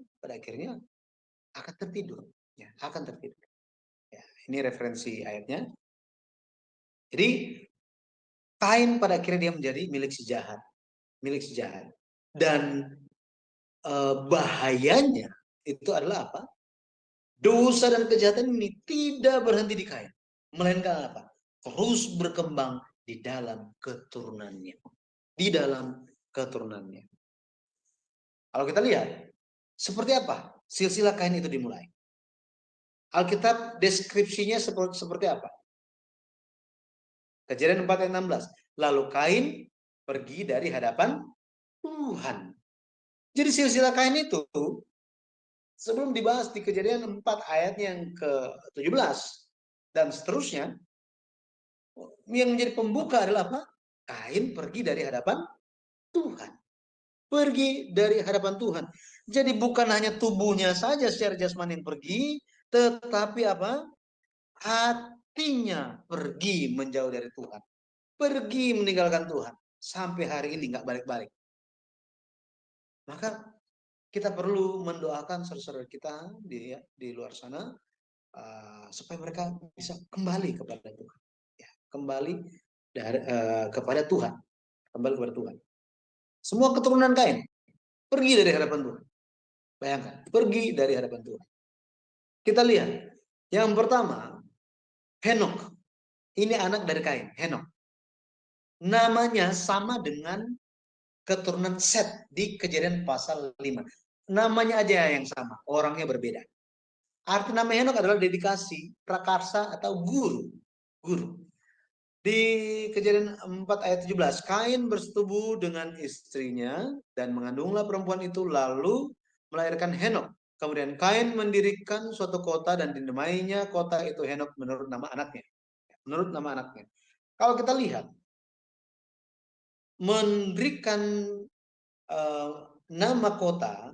akan tertidur, ya, akan tertidur. Ya, ini referensi ayatnya. Jadi Kain pada akhirnya dia menjadi milik si jahat. Dan bahayanya itu adalah apa? Dosa dan kejahatan ini tidak berhenti di Kain, melainkan apa? Terus berkembang di dalam keturunannya. Di dalam keturunannya. Kalau kita lihat, seperti apa silsilah Kain itu dimulai? Alkitab deskripsinya seperti apa? Kejadian 4 ayat 16. Lalu Kain pergi dari hadapan Tuhan. Jadi silsilah Kain itu sebelum dibahas di Kejadian 4 ayat yang ke-17 dan seterusnya, yang menjadi pembuka adalah apa? Kain pergi dari hadapan Tuhan. Pergi dari hadapan Tuhan. Jadi bukan hanya tubuhnya saja secara jasmani yang pergi, tetapi apa? Hatinya pergi menjauh dari Tuhan. Pergi meninggalkan Tuhan. Sampai hari ini nggak balik-balik. Maka kita perlu mendoakan saudara-saudara kita di luar sana supaya mereka bisa kembali kepada Tuhan, ya, kembali kepada Tuhan, kembali kepada Tuhan. Semua keturunan Kain pergi dari hadapan Tuhan. Bayangkan, pergi dari hadapan Tuhan. Kita lihat, yang pertama, Henok. Ini anak dari Kain, Henok. Namanya sama dengan keturunan Set di Kejadian pasal 5. Namanya aja yang sama, orangnya berbeda. Arti nama Henok adalah dedikasi, prakarsa, atau guru. Guru. Di Kejadian 4 ayat 17, Kain bersetubuh dengan istrinya dan mengandunglah perempuan itu lalu melahirkan Henok. Kemudian Kain mendirikan suatu kota dan dinamainya kota itu Henok menurut nama anaknya. Menurut nama anaknya. Kalau kita lihat, memberikan nama kota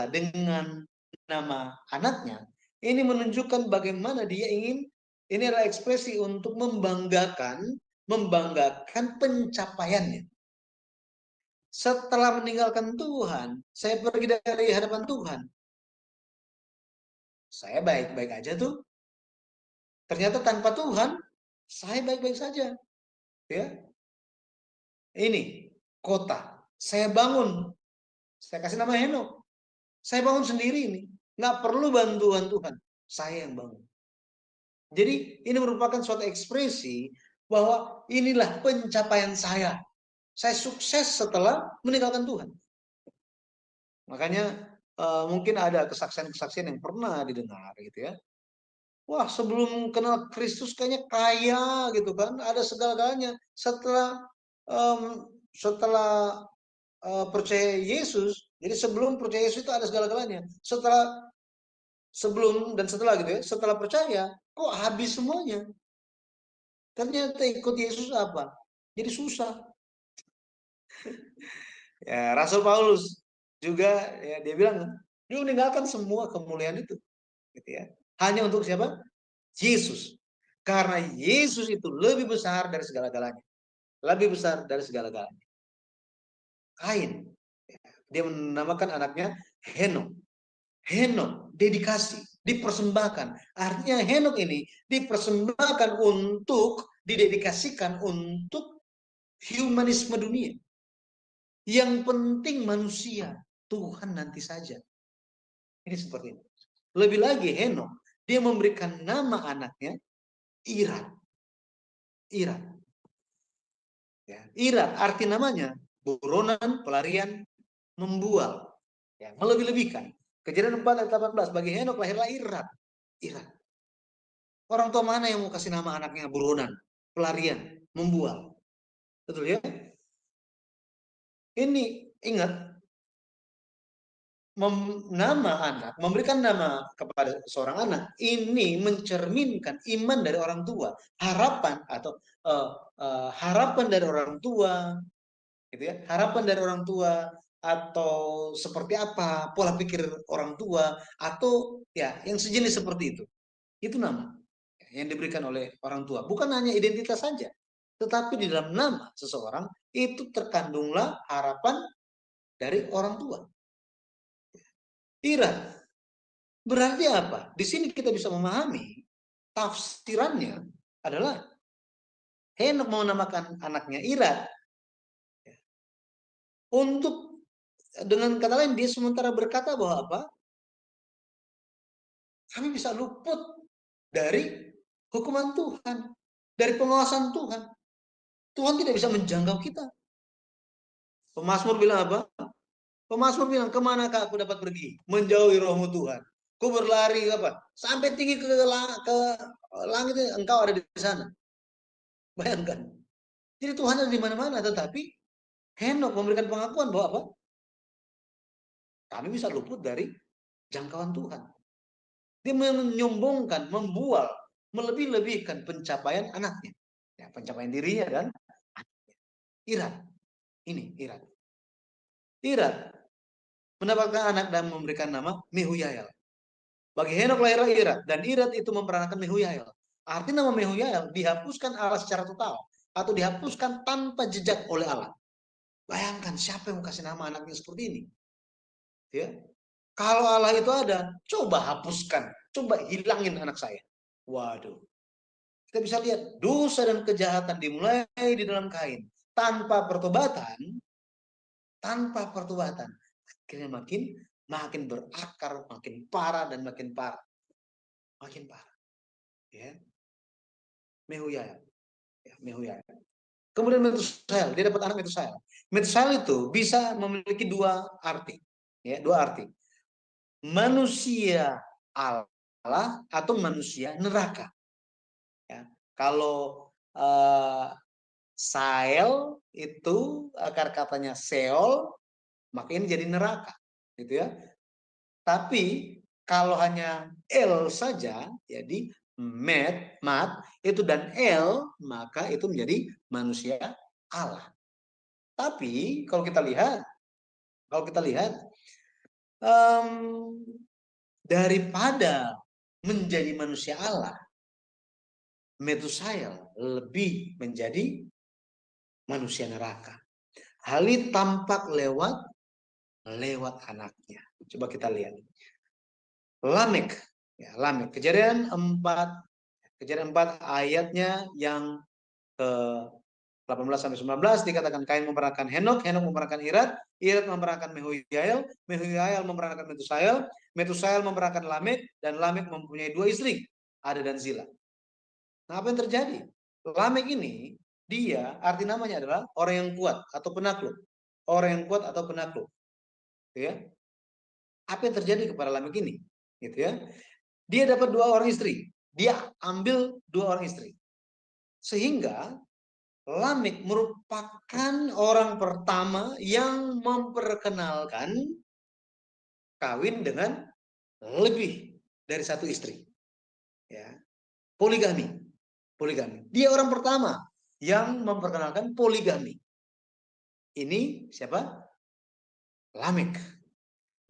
dengan nama anaknya, ini menunjukkan bagaimana dia ingin, ini adalah ekspresi untuk membanggakan pencapaiannya. Setelah meninggalkan Tuhan, saya pergi dari hadapan Tuhan. Saya baik-baik aja tuh. Ternyata tanpa Tuhan, saya baik-baik saja. Ya. Ini kota, saya bangun. Saya kasih nama Henok. Saya bangun sendiri ini. Nggak perlu bantuan Tuhan. Saya yang bangun. Jadi ini merupakan suatu ekspresi bahwa inilah pencapaian saya. Saya sukses setelah meninggalkan Tuhan. Makanya mungkin ada kesaksian-kesaksian yang pernah didengar gitu ya. Wah, sebelum kenal Kristus kayaknya kaya gitu kan, ada segala-galanya. Setelah percaya Yesus, jadi sebelum percaya Yesus itu ada segala-galanya. Setelah gitu ya, setelah percaya kok habis semuanya. Ternyata ikut Yesus apa? Jadi susah. Ya, Rasul Paulus juga ya, dia bilang dia meninggalkan semua kemuliaan itu, gitu ya. Hanya untuk siapa? Yesus. Karena Yesus itu lebih besar dari segala-galanya. Lebih besar dari segala-galanya. Kain, dia menamakan anaknya Henok. Henok, dedikasi, dipersembahkan. Artinya Henok ini dipersembahkan untuk, didedikasikan untuk humanisme dunia. Yang penting manusia, Tuhan nanti saja. Ini seperti ini. Lebih lagi Henok, dia memberikan nama anaknya Irat. Irat. Ya, Irat arti namanya buronan, pelarian, membual. Ya, melebih-lebihkan. Kejadian 4 ayat 18, bagi Henok lahirlah Irat. Irat. Orang tua mana yang mau kasih nama anaknya buronan, pelarian, membual? Betul ya? Ini ingat, nama anak, memberikan nama kepada seorang anak, ini mencerminkan iman dari orang tua, harapan atau harapan dari orang tua, gitu ya. Harapan dari orang tua atau seperti apa pola pikir orang tua atau ya yang sejenis seperti itu. Itu nama yang diberikan oleh orang tua. Bukan hanya identitas saja, tetapi di dalam nama seseorang itu terkandunglah harapan dari orang tua. Ira, berarti apa? Di sini kita bisa memahami tafsirannya adalah Henok mau menamakan anaknya Ira. Untuk dengan kata lain dia sementara berkata bahwa apa? Kami bisa luput dari hukuman Tuhan, dari pengawasan Tuhan. Tuhan tidak bisa menjangkau kita. Pemazmur bilang apa? Pemazmur bilang, kemanakah aku dapat pergi? Menjauhi rohmu Tuhan. Ku berlari apa? Sampai tinggi ke langit, engkau ada di sana. Bayangkan. Jadi Tuhan ada di mana-mana, tetapi Henok memberikan pengakuan bahwa apa? Kami bisa luput dari jangkauan Tuhan. Dia menyombongkan, membual, melebih-lebihkan pencapaian anaknya. Ya, pencapaian dirinya dan anaknya. Irat. Ini Irat. Irat mendapatkan anak dan memberikan nama Mehuyael. Bagi Henok lahirlah Irat, dan Irat itu memperanakan Mehuyael. Arti nama Mehuyael dihapuskan Allah secara total, atau dihapuskan tanpa jejak oleh Allah. Bayangkan siapa yang mau kasih nama anaknya seperti ini. Ya. Kalau Allah itu ada, coba hapuskan, coba hilangin anak saya. Waduh. Kita bisa lihat dosa dan kejahatan dimulai di dalam Kain. Tanpa pertobatan, akhirnya makin berakar, makin parah dan makin parah. Makin parah. Ya. Mehuyael. Ya, Mehuyael. Kemudian Metusael, dia dapat anak Metusael. Metusael itu bisa memiliki dua arti. Ya, dua arti. Manusia Allah atau manusia neraka. Ya. Kalau Sael itu akar katanya Seol, maka ini jadi neraka, gitu ya. Tapi kalau hanya El saja, jadi Mat itu dan El, maka itu menjadi manusia Allah. Tapi kalau kita lihat daripada menjadi manusia Allah, Metusael lebih menjadi manusia neraka. Hal ini tampak lewat anaknya. Coba kita lihat. Lamek, ya, Lamek. Kejadian 4 ayatnya yang ke 18 sampai 19 dikatakan Kain memperanakan Henok, Henok memperanakan Irat, Irat memperanakan Mehuyael, Mehuyael memperanakan Metusael, Metusael memperanakan Lamek, dan Lamek mempunyai 2 istri, Ada dan Zila. Nah, apa yang terjadi? Lamek ini dia arti namanya adalah orang yang kuat atau penakluk. Orang yang kuat atau penakluk. Gitu ya. Apa yang terjadi kepada Lamek ini? Gitu ya. Dia dapat 2 orang istri. Dia ambil 2 orang istri. Sehingga Lamek merupakan orang pertama yang memperkenalkan kawin dengan lebih dari 1 istri. Ya. Poligami. Dia orang pertama yang memperkenalkan poligami. Ini siapa? Lamek.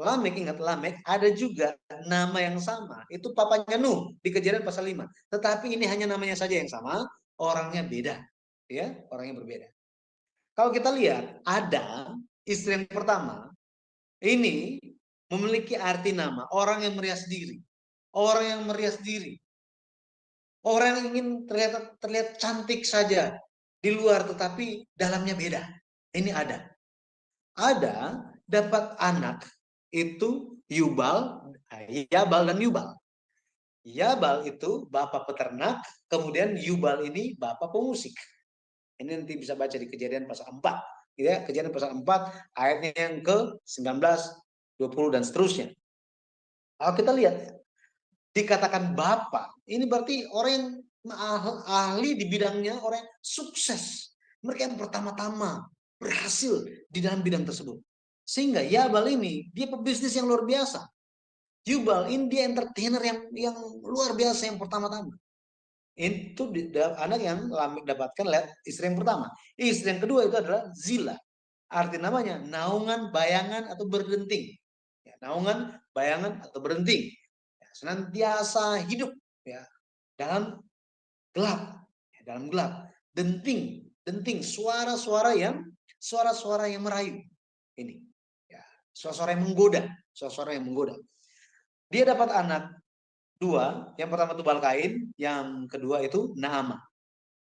Ingat Lamek ada juga nama yang sama. Itu papanya Nuh di Kejadian pasal 5. Tetapi ini hanya namanya saja yang sama, orangnya beda. Ya, orangnya berbeda. Kalau kita lihat, ada istri yang pertama ini memiliki arti nama orang yang merias diri. Orang yang merias diri. Orang yang ingin terlihat cantik saja di luar, tetapi dalamnya beda. Ini ada. Ada dapat anak itu Yabal dan Yubal. Yabal itu bapak peternak, kemudian Yubal ini bapak pemusik. Ini nanti bisa baca di Kejadian pasal 4. Ya, Kejadian pasal 4 ayatnya yang ke 19, 20 dan seterusnya. Kalau kita lihat dikatakan bapak, ini berarti orang yang ahli di bidangnya, orang yang sukses. Mereka yang pertama-tama berhasil di dalam bidang tersebut. Sehingga Yabal ini dia pebisnis yang luar biasa. Yubal ini dia entertainer yang luar biasa yang pertama-tama. Itu anak yang Lamek dapatkan, lihat istri yang pertama. Istri yang kedua itu adalah Zila. Arti namanya naungan, bayangan, atau berdenting. Ya, naungan, bayangan, atau berdenting. Ya, senantiasa hidup ya dalam gelap, ya, dalam gelap. Denting, denting, suara-suara yang merayu. Ini, ya, suara-suara yang menggoda, suara-suara yang menggoda. Dia dapat anak dua, yang pertama Tubal Kain, yang kedua itu Naamah.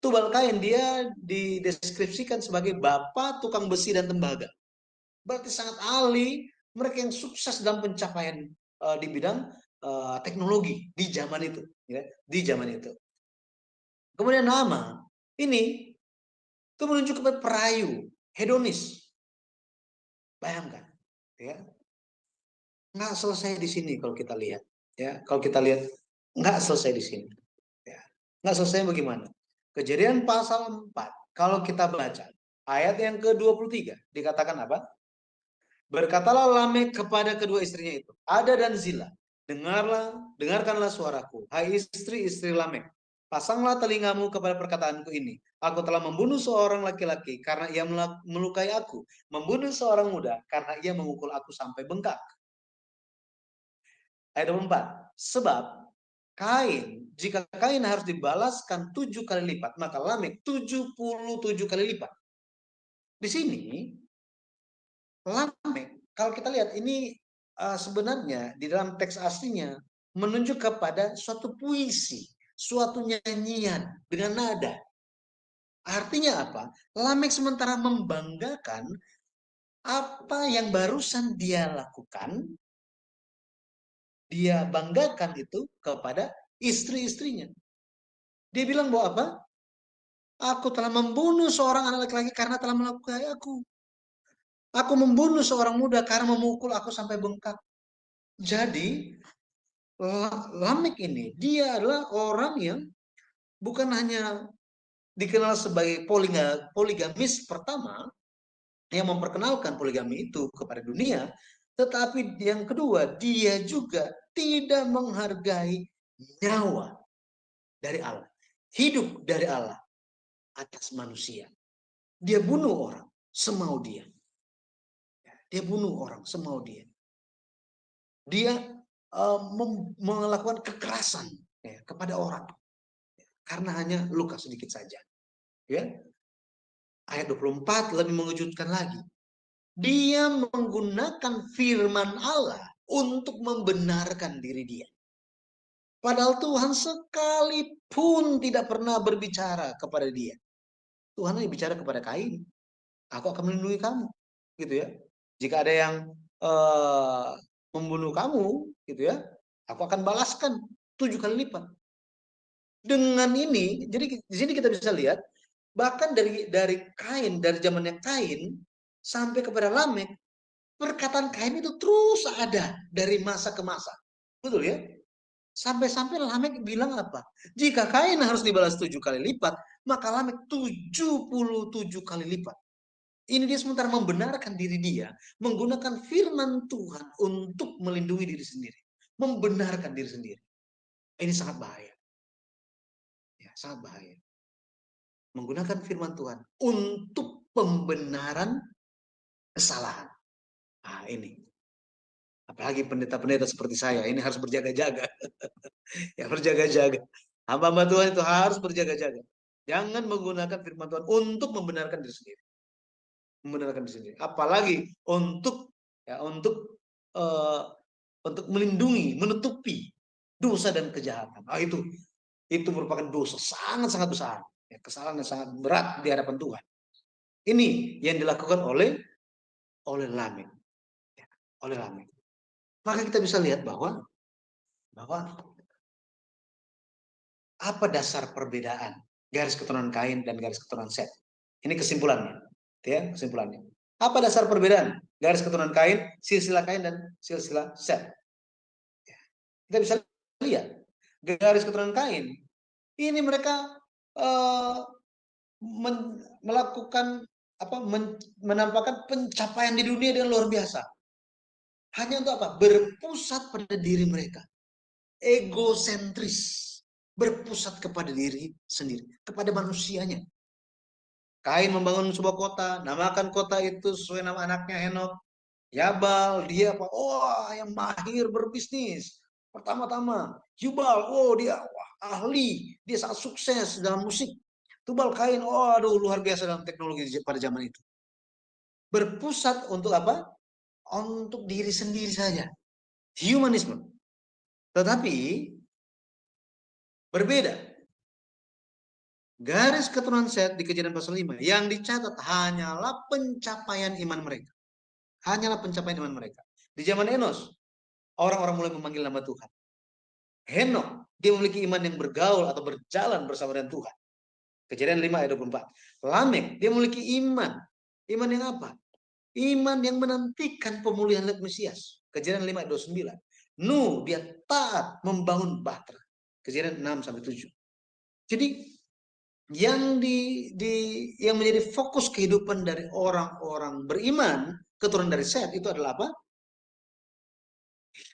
Tubal Kain dia dideskripsikan sebagai bapak tukang besi dan tembaga. Berarti sangat ahli, mereka yang sukses dalam pencapaian di bidang teknologi di zaman itu, ya, di zaman itu. Kemudian nama ini itu menunjuk kepada perayu, hedonis. Bayangkan, ya, nggak selesai di sini kalau kita lihat, ya, kalau kita lihat nggak selesai di sini, ya, nggak selesai bagaimana? Kejadian pasal 4, kalau kita baca ayat yang ke-23 dikatakan apa? Berkatalah Lamek kepada kedua istrinya itu, Ada dan Zila, dengarkanlah suaraku, hai istri-istri Lamek. Pasanglah telingamu kepada perkataanku ini. Aku telah membunuh seorang laki-laki karena ia melukai aku. Membunuh seorang muda karena ia memukul aku sampai bengkak. Ayat 24. Sebab jika Kain harus dibalaskan 7 kali lipat, maka Lamek 77 kali lipat. Di sini Lamek, kalau kita lihat ini sebenarnya di dalam teks aslinya menunjuk kepada suatu puisi, suatu nyanyian dengan nada. Artinya apa? Lamek sementara membanggakan apa yang barusan dia lakukan, dia banggakan itu kepada istri-istrinya. Dia bilang bahwa apa? Aku telah membunuh seorang anak laki-laki karena telah melukai aku. Aku membunuh seorang muda karena memukul aku sampai bengkak. Jadi Lamek ini dia adalah orang yang bukan hanya dikenal sebagai poligamis pertama yang memperkenalkan poligami itu kepada dunia, tetapi yang kedua dia juga tidak menghargai nyawa dari Allah, hidup dari Allah atas manusia. Dia bunuh orang semau dia. Dia bunuh orang semau dia. Dia melakukan kekerasan ya, kepada orang karena hanya luka sedikit saja. Ya. Ayat 24 lebih mengejutkan lagi. Dia menggunakan firman Allah untuk membenarkan diri dia. Padahal Tuhan sekalipun tidak pernah berbicara kepada dia. Tuhan hanya bicara kepada Kain. Aku akan melindungi kamu. Gitu ya. Jika ada yang membunuh kamu, gitu ya, aku akan balaskan 7 kali lipat. Dengan ini, jadi di sini kita bisa lihat bahkan dari Kain, dari zamannya Kain sampai kepada Lamek, perkataan Kain itu terus ada dari masa ke masa. Betul ya? Sampai-sampai Lamek bilang apa? Jika Kain harus dibalas 7 kali lipat, maka Lamek 77 kali lipat. Ini dia sementara membenarkan diri dia, menggunakan firman Tuhan untuk melindungi diri sendiri. Membenarkan diri sendiri. Ini sangat bahaya. Ya, sangat bahaya. Menggunakan firman Tuhan untuk pembenaran kesalahan. Nah, ini. Apalagi pendeta-pendeta seperti saya, ini harus berjaga-jaga. Ya, berjaga-jaga. Hamba-hamba Tuhan itu harus berjaga-jaga. Jangan menggunakan firman Tuhan untuk membenarkan diri sendiri. Membenarkan diri sendiri. Apalagi untuk melindungi, menutupi dosa dan kejahatan. Nah, itu merupakan dosa sangat-sangat besar. Ya, kesalahan yang sangat berat di hadapan Tuhan. Ini yang dilakukan oleh Lamek. Ya, oleh Lamek. Maka kita bisa lihat bahwa apa dasar perbedaan garis keturunan Kain dan garis keturunan Set? Ini kesimpulannya. Ya, kesimpulannya. Apa dasar perbedaan garis keturunan Kain, silsilah Kain dan silsilah Set? Ya, kita bisa lihat garis keturunan Kain ini mereka melakukan menampakkan pencapaian di dunia dengan luar biasa. Hanya untuk apa? Berpusat pada diri mereka. Egosentris. Berpusat kepada diri sendiri. Kepada manusianya. Kain membangun sebuah kota, namakan kota itu sesuai nama anaknya Henok. Yabal, dia apa? Oh, yang mahir berbisnis. Pertama-tama, Jubal, oh dia wah, ahli, dia sangat sukses dalam musik. Tubal Kain, oh aduh luar biasa dalam teknologi pada zaman itu. Berpusat untuk apa? Untuk diri sendiri saja. Humanisme. Tetapi berbeda. Garis keturunan Set di Kejadian pasal 5 yang dicatat hanyalah pencapaian iman mereka. Hanyalah pencapaian iman mereka. Di zaman Enos, orang-orang mulai memanggil nama Tuhan. Henok, dia memiliki iman yang bergaul atau berjalan bersama dengan Tuhan. Kejadian 5 ayat 24. Lamek, dia memiliki iman. Iman yang apa? Iman yang menantikan pemulihan Mesias. Kejadian 5 ayat 29. Nuh, dia taat membangun Bahtera. Kejadian 6 sampai 7. Jadi yang yang menjadi fokus kehidupan dari orang-orang beriman keturunan dari Set itu adalah apa?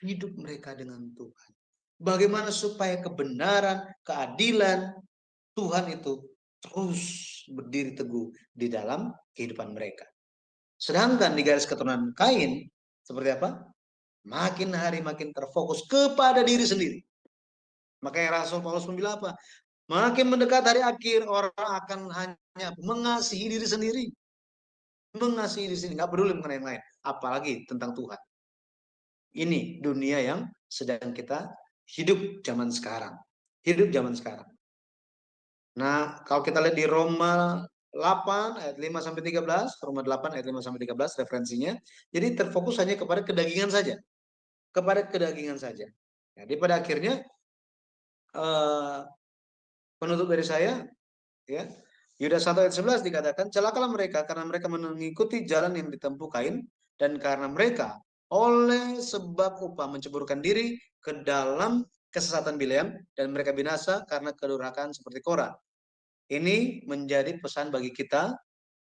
Hidup mereka dengan Tuhan. Bagaimana supaya kebenaran, keadilan Tuhan itu terus berdiri teguh di dalam kehidupan mereka. Sedangkan di garis keturunan Kain seperti apa? Makin hari makin terfokus kepada diri sendiri. Makanya Rasul Paulus bilang apa? Makin mendekat hari akhir, orang akan hanya mengasihi diri sendiri. Mengasihi diri sendiri, nggak peduli mengenai yang lain. Apalagi tentang Tuhan. Ini dunia yang sedang kita hidup zaman sekarang. Hidup zaman sekarang. Nah, kalau kita lihat di Roma 8 ayat 5 sampai 13, Roma 8 ayat 5 sampai 13 referensinya. Jadi terfokus hanya kepada kedagingan saja. Kepada kedagingan saja. Jadi pada akhirnya penutup dari saya ya. Yudas 1 ayat 11 dikatakan, celakalah mereka karena mereka mengikuti jalan yang ditempuh Kain dan karena mereka oleh sebab upah menceburkan diri ke dalam kesesatan Bileam dan mereka binasa karena kedurhakaan seperti Korah. Ini menjadi pesan bagi kita,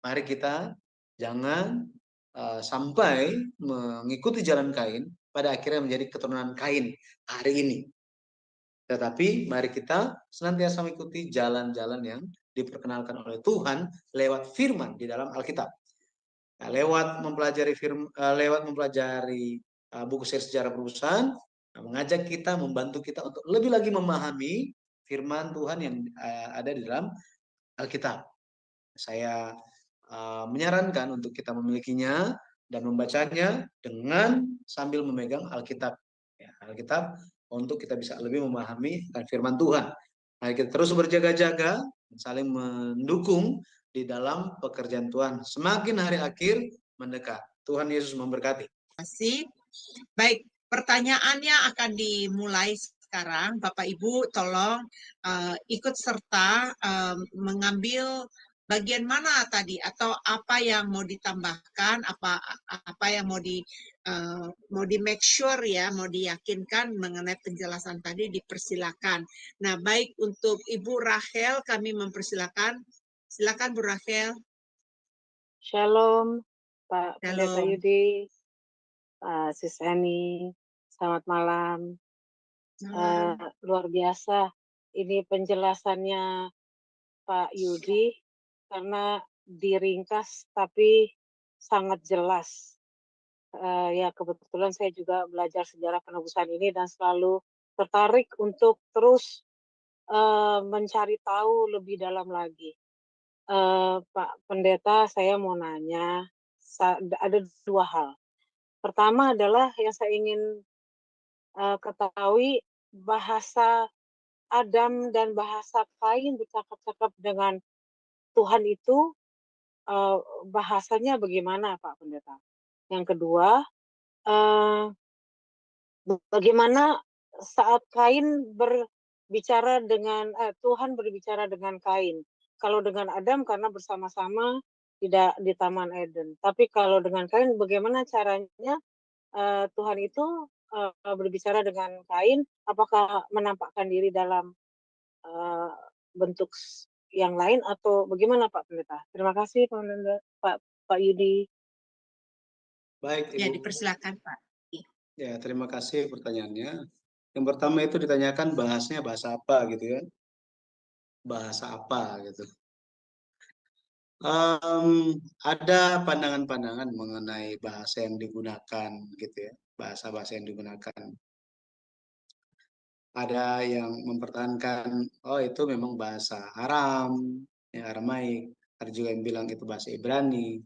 mari kita jangan sampai mengikuti jalan Kain pada akhirnya menjadi keturunan Kain hari ini. Tetapi mari kita senantiasa mengikuti jalan-jalan yang diperkenalkan oleh Tuhan lewat firman di dalam Alkitab. Nah, lewat mempelajari buku seri sejarah perusahaan, mengajak kita, membantu kita untuk lebih lagi memahami firman Tuhan yang ada di dalam Alkitab. Saya menyarankan untuk kita memilikinya dan membacanya dengan sambil memegang Alkitab. Ya, Alkitab untuk kita bisa lebih memahami akan firman Tuhan. Mari kita terus berjaga-jaga, saling mendukung di dalam pekerjaan Tuhan. Semakin hari akhir mendekat. Tuhan Yesus memberkati. Terima kasih. Baik, pertanyaannya akan dimulai sekarang. Bapak Ibu tolong ikut serta mengambil bagian mana tadi atau apa yang mau ditambahkan, apa yang mau di make sure ya, mau diyakinkan mengenai penjelasan tadi dipersilakan. Nah, baik untuk Ibu Rachel kami mempersilakan. Silakan Bu Rachel. Shalom, Pak Pendeta Shalom. Yudi, Sis Eni, selamat malam. Luar biasa, ini penjelasannya Pak Yudi karena diringkas tapi sangat jelas. Ya kebetulan saya juga belajar sejarah penebusan ini dan selalu tertarik untuk terus mencari tahu lebih dalam lagi. Pak Pendeta, saya mau nanya, ada dua hal. Pertama adalah yang saya ingin ketahui bahasa Adam dan bahasa Kain bercakap-cakap dengan Tuhan itu bahasanya bagaimana, Pak Pendeta? Yang kedua, bagaimana saat Kain berbicara dengan Tuhan berbicara dengan Kain? Kalau dengan Adam karena bersama-sama tidak di Taman Eden. Tapi kalau dengan Kain, bagaimana caranya Tuhan itu berbicara dengan Kain? Apakah menampakkan diri dalam bentuk yang lain atau bagaimana Pak Pendeta? Terima kasih Pak Yudi. Baik, Ibu. Ya, dipersilakan Pak. Ya, terima kasih pertanyaannya. Yang pertama itu ditanyakan bahasanya bahasa apa gitu ya. Bahasa apa gitu. Ada pandangan-pandangan mengenai bahasa yang digunakan, gitu ya, bahasa-bahasa yang digunakan. Ada yang mempertahankan, oh itu memang bahasa Aram, ya, Aramaik. Ada juga yang bilang itu bahasa Ibrani.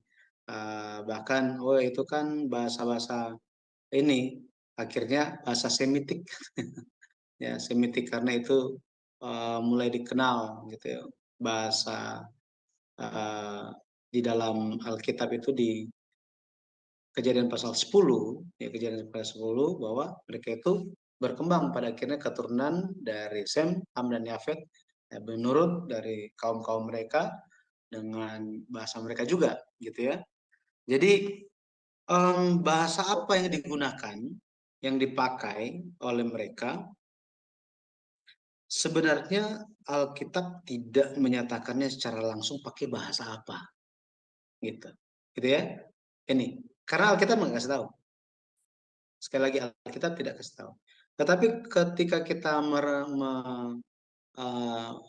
Bahkan, oh itu kan bahasa-bahasa ini, akhirnya bahasa Semitik. Ya, Semitik karena itu mulai dikenal, gitu ya. Bahasa di dalam Alkitab itu di Kejadian pasal 10, ya Kejadian pasal 10 bahwa mereka itu berkembang pada akhirnya keturunan dari Sem, Ham dan Yafet, ya, menurut dari kaum-kaum mereka dengan bahasa mereka juga, gitu ya. Jadi bahasa apa yang digunakan, yang dipakai oleh mereka, sebenarnya Alkitab tidak menyatakannya secara langsung pakai bahasa apa, gitu, gitu ya. Ini karena Alkitab nggak kasih tahu. Sekali lagi Alkitab tidak kasih tahu. Tetapi ketika kita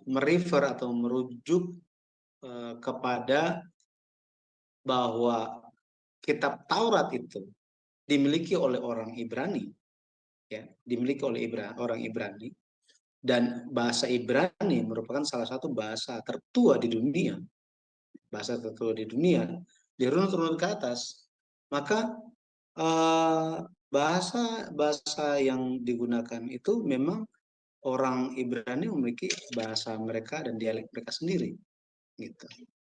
merefer atau merujuk kepada bahwa kitab Taurat itu dimiliki oleh orang Ibrani, ya, dimiliki oleh orang Ibrani, dan bahasa Ibrani merupakan salah satu bahasa tertua di dunia, dirunut-runut ke atas, maka bahasa yang digunakan itu memang orang Ibrani memiliki bahasa mereka dan dialek mereka sendiri, gitu.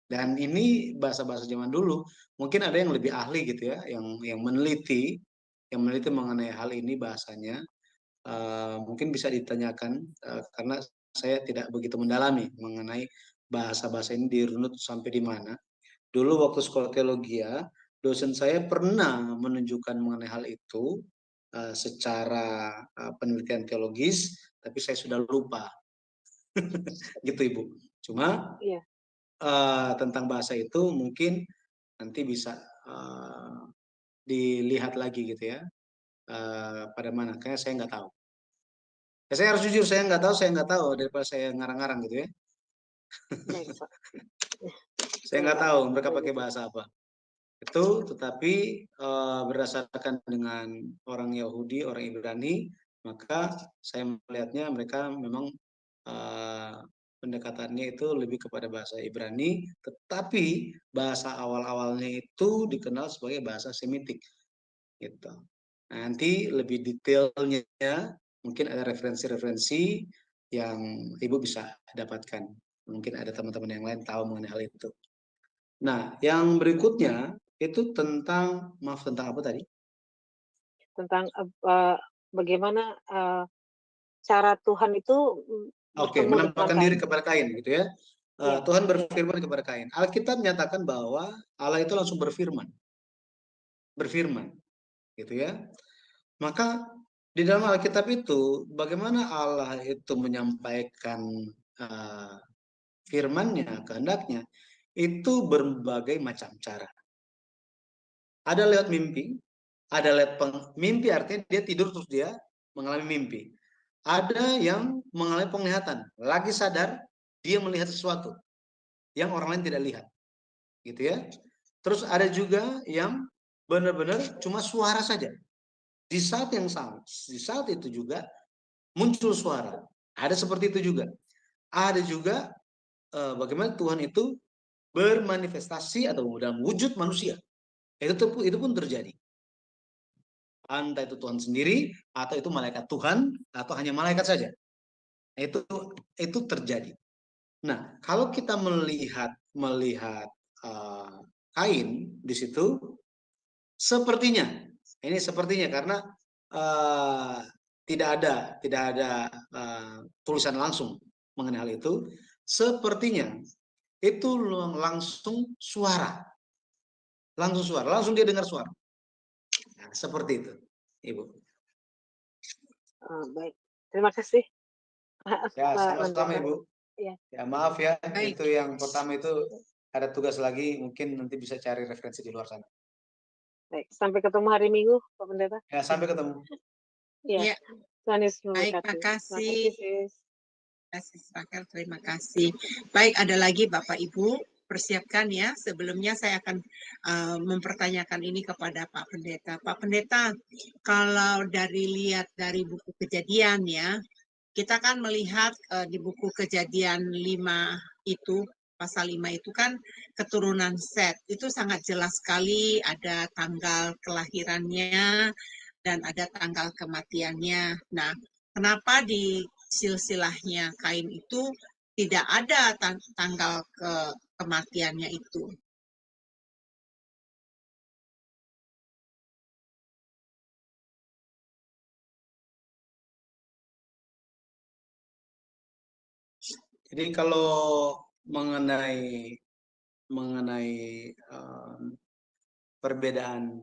Dan ini bahasa-bahasa zaman dulu, mungkin ada yang lebih ahli gitu ya, yang meneliti mengenai hal ini bahasanya. Mungkin bisa ditanyakan karena saya tidak begitu mendalami mengenai bahasa-bahasa ini dirunut sampai di mana. Dulu waktu sekolah teologi ya, dosen saya pernah menunjukkan mengenai hal itu secara penelitian teologis, tapi saya sudah lupa. Gitu Ibu. Cuma tentang bahasa itu mungkin nanti bisa dilihat lagi gitu ya. Pada mana? Kayaknya saya nggak tahu. Ya, saya harus jujur, saya nggak tahu daripada saya ngarang-ngarang gitu ya. Baik, Pak. Saya nggak tahu mereka pakai bahasa apa. Itu tetapi berdasarkan dengan orang Yahudi, orang Ibrani, maka saya melihatnya mereka memang pendekatannya itu lebih kepada bahasa Ibrani, tetapi bahasa awal-awalnya itu dikenal sebagai bahasa Semitik, gitu. Nanti lebih detailnya mungkin ada referensi-referensi yang Ibu bisa dapatkan. Mungkin ada teman-teman yang lain tahu mengenai hal itu. Nah, yang berikutnya itu tentang apa tadi? Tentang bagaimana cara Tuhan itu Oke, bertemu dengan menampakkan diri Kain. kepada Kain gitu ya. Ya, Tuhan berfirman kepada Kain. Alkitab menyatakan bahwa Allah itu langsung berfirman, gitu ya. Maka di dalam Alkitab itu bagaimana Allah itu menyampaikan firman-Nya, kehendaknya, itu berbagai macam cara. Ada lewat mimpi, ada lewat mimpi artinya dia tidur terus dia mengalami mimpi. Ada yang mengalami penglihatan, lagi sadar dia melihat sesuatu yang orang lain tidak lihat, gitu ya. Terus ada juga yang benar-benar cuma suara saja. Di saat yang sama, di saat itu juga muncul suara. Ada seperti itu juga. Ada juga bagaimana Tuhan itu bermanifestasi atau dalam wujud manusia. Itu pun terjadi. Entah itu Tuhan sendiri atau itu malaikat Tuhan atau hanya malaikat saja. Itu terjadi. Nah, kalau kita melihat Kain di situ, sepertinya karena tidak ada tulisan langsung mengenai hal itu, sepertinya itu langsung langsung dia dengar suara. Nah, seperti itu, Ibu. Baik, terima kasih. Ya, sama-sama Ibu. Ya, maaf ya, Baik. itu yang pertama itu ada tugas lagi, mungkin nanti bisa cari referensi di luar sana. Baik, sampai ketemu hari Minggu, Pak Pendeta. Ya, sampai ketemu. Ya, Tuhan Yesus Baik, memberkati. makasih. Terima kasih, Sis. Terima kasih. Baik, ada lagi Bapak Ibu. persiapkan ya. Sebelumnya saya akan mempertanyakan ini kepada Pak Pendeta. Pak Pendeta, kalau lihat dari buku Kejadian ya, kita kan melihat di buku Kejadian 5 itu, pasal 5 itu kan keturunan Set. Itu sangat jelas sekali ada tanggal kelahirannya dan ada tanggal kematiannya. Nah, kenapa di silsilahnya Kain itu tidak ada tanggal kematiannya itu? Jadi kalau mengenai perbedaan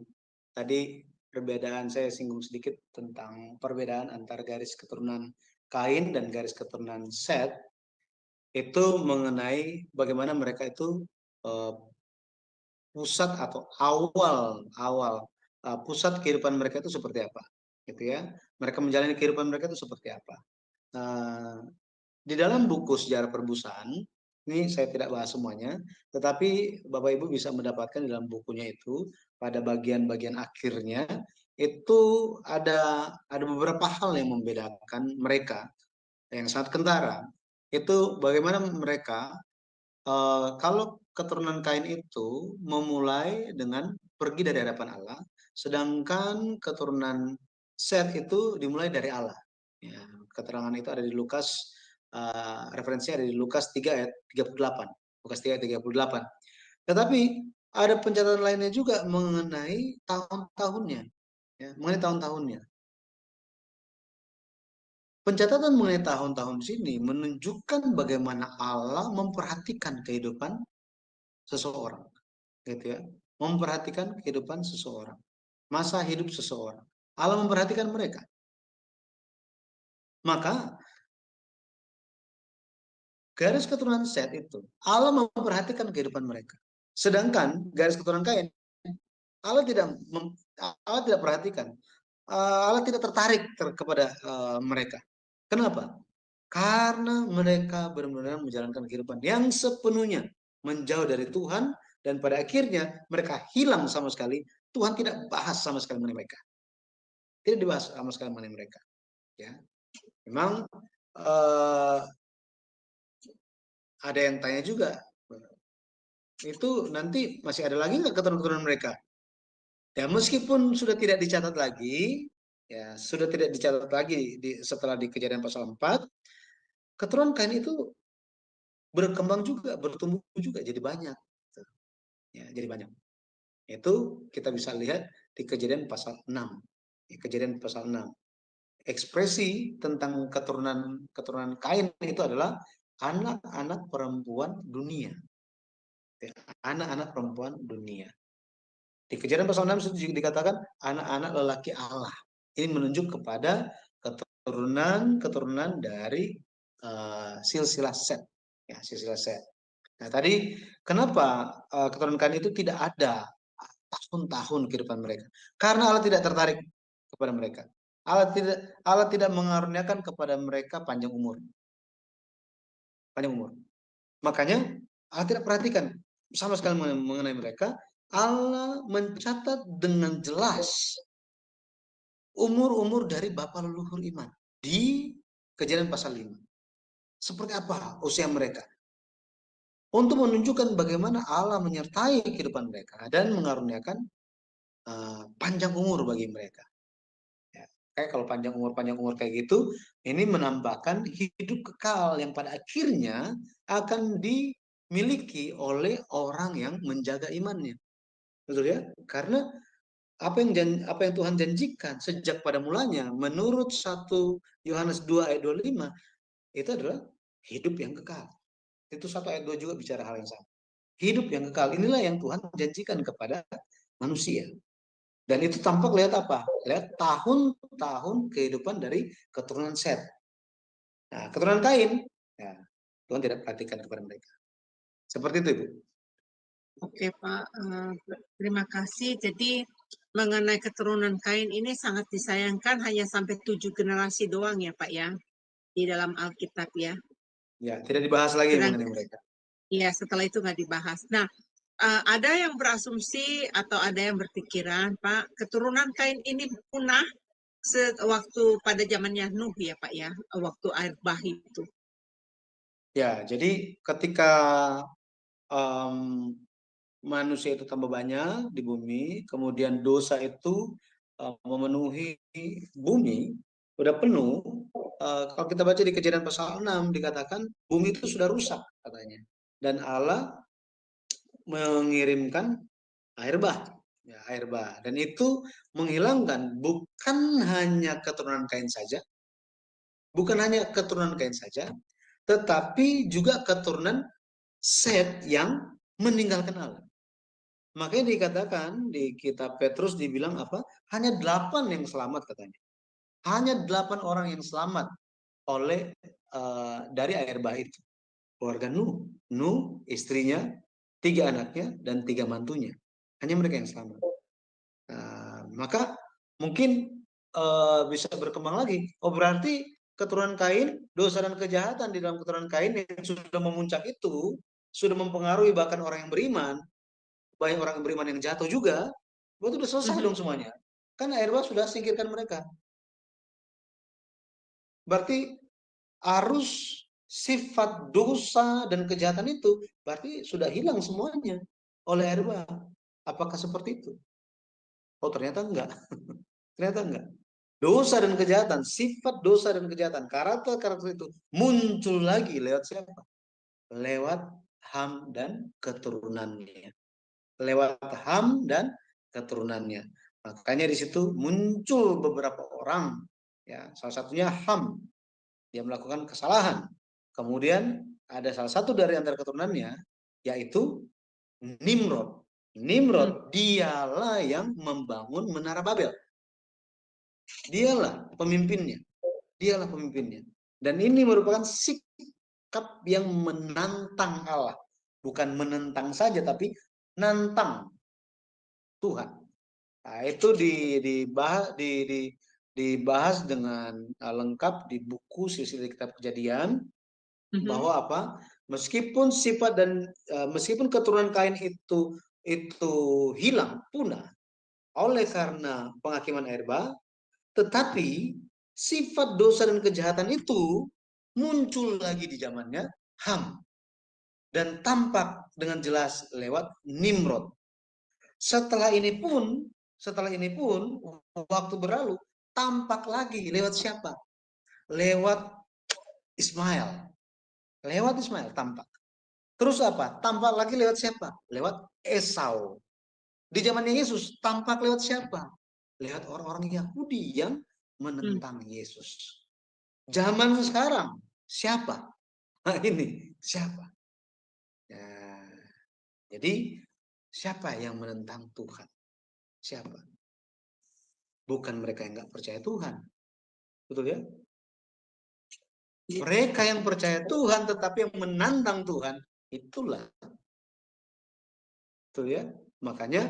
tadi, perbedaan saya singgung sedikit tentang perbedaan antara garis keturunan Kain dan garis keturunan Set, itu mengenai bagaimana mereka itu pusat atau awal pusat kehidupan mereka itu seperti apa, gitu ya. Mereka menjalani kehidupan mereka itu seperti apa. Di dalam buku Sejarah Perebusan, ini saya tidak bahas semuanya, tetapi Bapak Ibu bisa mendapatkan di dalam bukunya itu, pada bagian-bagian akhirnya, itu ada beberapa hal yang membedakan mereka, yang sangat kentara. Itu bagaimana mereka, kalau keturunan Kain itu memulai dengan pergi dari hadapan Allah, sedangkan keturunan Set itu dimulai dari Allah. Ya, keterangan itu ada di Lukas, referensinya ada di Lukas 3 ayat 38. Lukas 3 ayat 38. Tetapi ada pencatatan lainnya juga mengenai tahun-tahunnya. Ya, mengenai tahun-tahunnya. Pencatatan mengenai tahun-tahun sini menunjukkan bagaimana Allah memperhatikan kehidupan seseorang. Gitu ya. Memperhatikan kehidupan seseorang. Masa hidup seseorang. Allah memperhatikan mereka. Maka garis keturunan Set itu, Allah memperhatikan kehidupan mereka. Sedangkan garis keturunan Kain, Allah tidak perhatikan. Allah tidak tertarik kepada mereka. Kenapa? Karena mereka benar-benar menjalankan kehidupan yang sepenuhnya menjauh dari Tuhan, dan pada akhirnya mereka hilang sama sekali. Tuhan tidak bahas sama sekali mengenai mereka. Tidak dibahas sama sekali mengenai mereka. Ya, memang ada yang tanya juga, itu nanti masih ada lagi nggak keturunan mereka? Ya, meskipun sudah tidak dicatat lagi, ya sudah tidak dicatat lagi setelah di Kejadian pasal 4, keturunan Kain itu berkembang juga, bertumbuh juga, jadi banyak. Ya, jadi banyak. Itu kita bisa lihat di Kejadian pasal 6. Kejadian pasal 6. Ekspresi tentang keturunan Kain itu adalah anak-anak perempuan dunia. Anak-anak perempuan dunia. Di Kejadian pasal 6 itu juga dikatakan anak-anak lelaki Allah. Ini menunjuk kepada keturunan dari silsilah Set. Ya, silsilah Set. Nah, tadi kenapa keturunan Kain itu tidak ada tahun-tahun kehidupan mereka? Karena Allah tidak tertarik kepada mereka. Allah tidak mengaruniakan kepada mereka panjang umur. Panjang umur. Makanya Allah tidak perhatikan sama sekali mengenai mereka. Allah mencatat dengan jelas umur-umur dari bapa leluhur iman di Kejadian pasal 5. Seperti apa usia mereka? Untuk menunjukkan bagaimana Allah menyertai kehidupan mereka dan mengaruniakan panjang umur bagi mereka. Ya, kayak kalau panjang umur kayak gitu, ini menambahkan hidup kekal yang pada akhirnya akan dimiliki oleh orang yang menjaga imannya. Betul ya? Karena apa yang Tuhan janjikan sejak pada mulanya menurut 1 Yohanes 2 ayat 25 itu adalah hidup yang kekal. Itu 1 ayat 2 juga bicara hal yang sama. Hidup yang kekal inilah yang Tuhan janjikan kepada manusia. Dan itu tampak lihat apa? Lihat tahun-tahun kehidupan dari keturunan Set. Nah, keturunan Kain, ya, Tuhan tidak perhatikan kepada mereka. Seperti itu, Ibu. Oke, Pak. Terima kasih. Jadi mengenai keturunan Kain ini sangat disayangkan hanya sampai 7 generasi doang ya, Pak ya, di dalam Alkitab ya. Ya, tidak dibahas lagi mengenai mereka. Iya, setelah itu nggak dibahas. Nah, ada yang berasumsi atau ada yang berpikiran, Pak, keturunan Kain ini punah waktu pada zamannya Nuh ya, Pak ya, waktu air bah itu. Ya, jadi ketika manusia itu tambah banyak di bumi, kemudian dosa itu memenuhi bumi, udah penuh. Kalau kita baca di Kejadian pasal 6 dikatakan bumi itu sudah rusak katanya. Dan Allah mengirimkan air bah, ya, air bah. Dan itu menghilangkan bukan hanya keturunan Kain saja, bukan hanya keturunan Kain saja, tetapi juga keturunan Set yang meninggalkan Allah. Makanya dikatakan di kitab Petrus dibilang apa? Hanya 8 yang selamat katanya. Hanya 8 orang yang selamat oleh dari air bah itu. Keluarga Nuh. Nuh, istrinya, 3 anaknya, dan 3 mantunya. Hanya mereka yang selamat. Maka mungkin bisa berkembang lagi. Oh, berarti keturunan Kain, dosa dan kejahatan di dalam keturunan Kain yang sudah memuncak itu, sudah mempengaruhi bahkan orang yang beriman, banyak orang yang beriman yang jatuh juga, berarti sudah selesai dong semuanya. Kan air bah sudah singkirkan mereka. Berarti arus sifat dosa dan kejahatan itu berarti sudah hilang semuanya oleh air bah. Apakah seperti itu? Oh, ternyata enggak. Ternyata enggak. Dosa dan kejahatan, sifat dosa dan kejahatan, karakter-karakter itu muncul lagi lewat siapa? Lewat Ham dan keturunannya. Lewat Ham dan keturunannya. Makanya di situ muncul beberapa orang, ya, salah satunya Ham, dia melakukan kesalahan. Kemudian ada salah satu dari antara keturunannya, yaitu Nimrod. Nimrod, dialah yang membangun Menara Babel. Dialah pemimpinnya. Dialah pemimpinnya. Dan ini merupakan sikap yang menantang Allah. Bukan menentang saja, tapi nantang Tuhan. Nah, itu dibahas dengan lengkap di buku silsilah kitab Kejadian, bahwa apa? Meskipun sifat dan meskipun keturunan Kain itu hilang, punah oleh karena penghakiman air bah, tetapi sifat dosa dan kejahatan itu muncul lagi di zamannya Ham dan tampak dengan jelas lewat Nimrod. Setelah ini pun waktu berlalu tampak lagi lewat siapa? Lewat Ismail. Lewat Ismail tampak. Terus apa? Tampak lagi lewat siapa? Lewat Esau. Di zamannya Yesus tampak lewat siapa? Lewat orang-orang Yahudi yang menentang Yesus. Zaman sekarang siapa? Nah, ini siapa? Ya, jadi siapa yang menentang Tuhan? Siapa? Bukan mereka yang nggak percaya Tuhan. Betul ya? Mereka yang percaya Tuhan tetapi yang menantang Tuhan, itulah. Betul ya? Makanya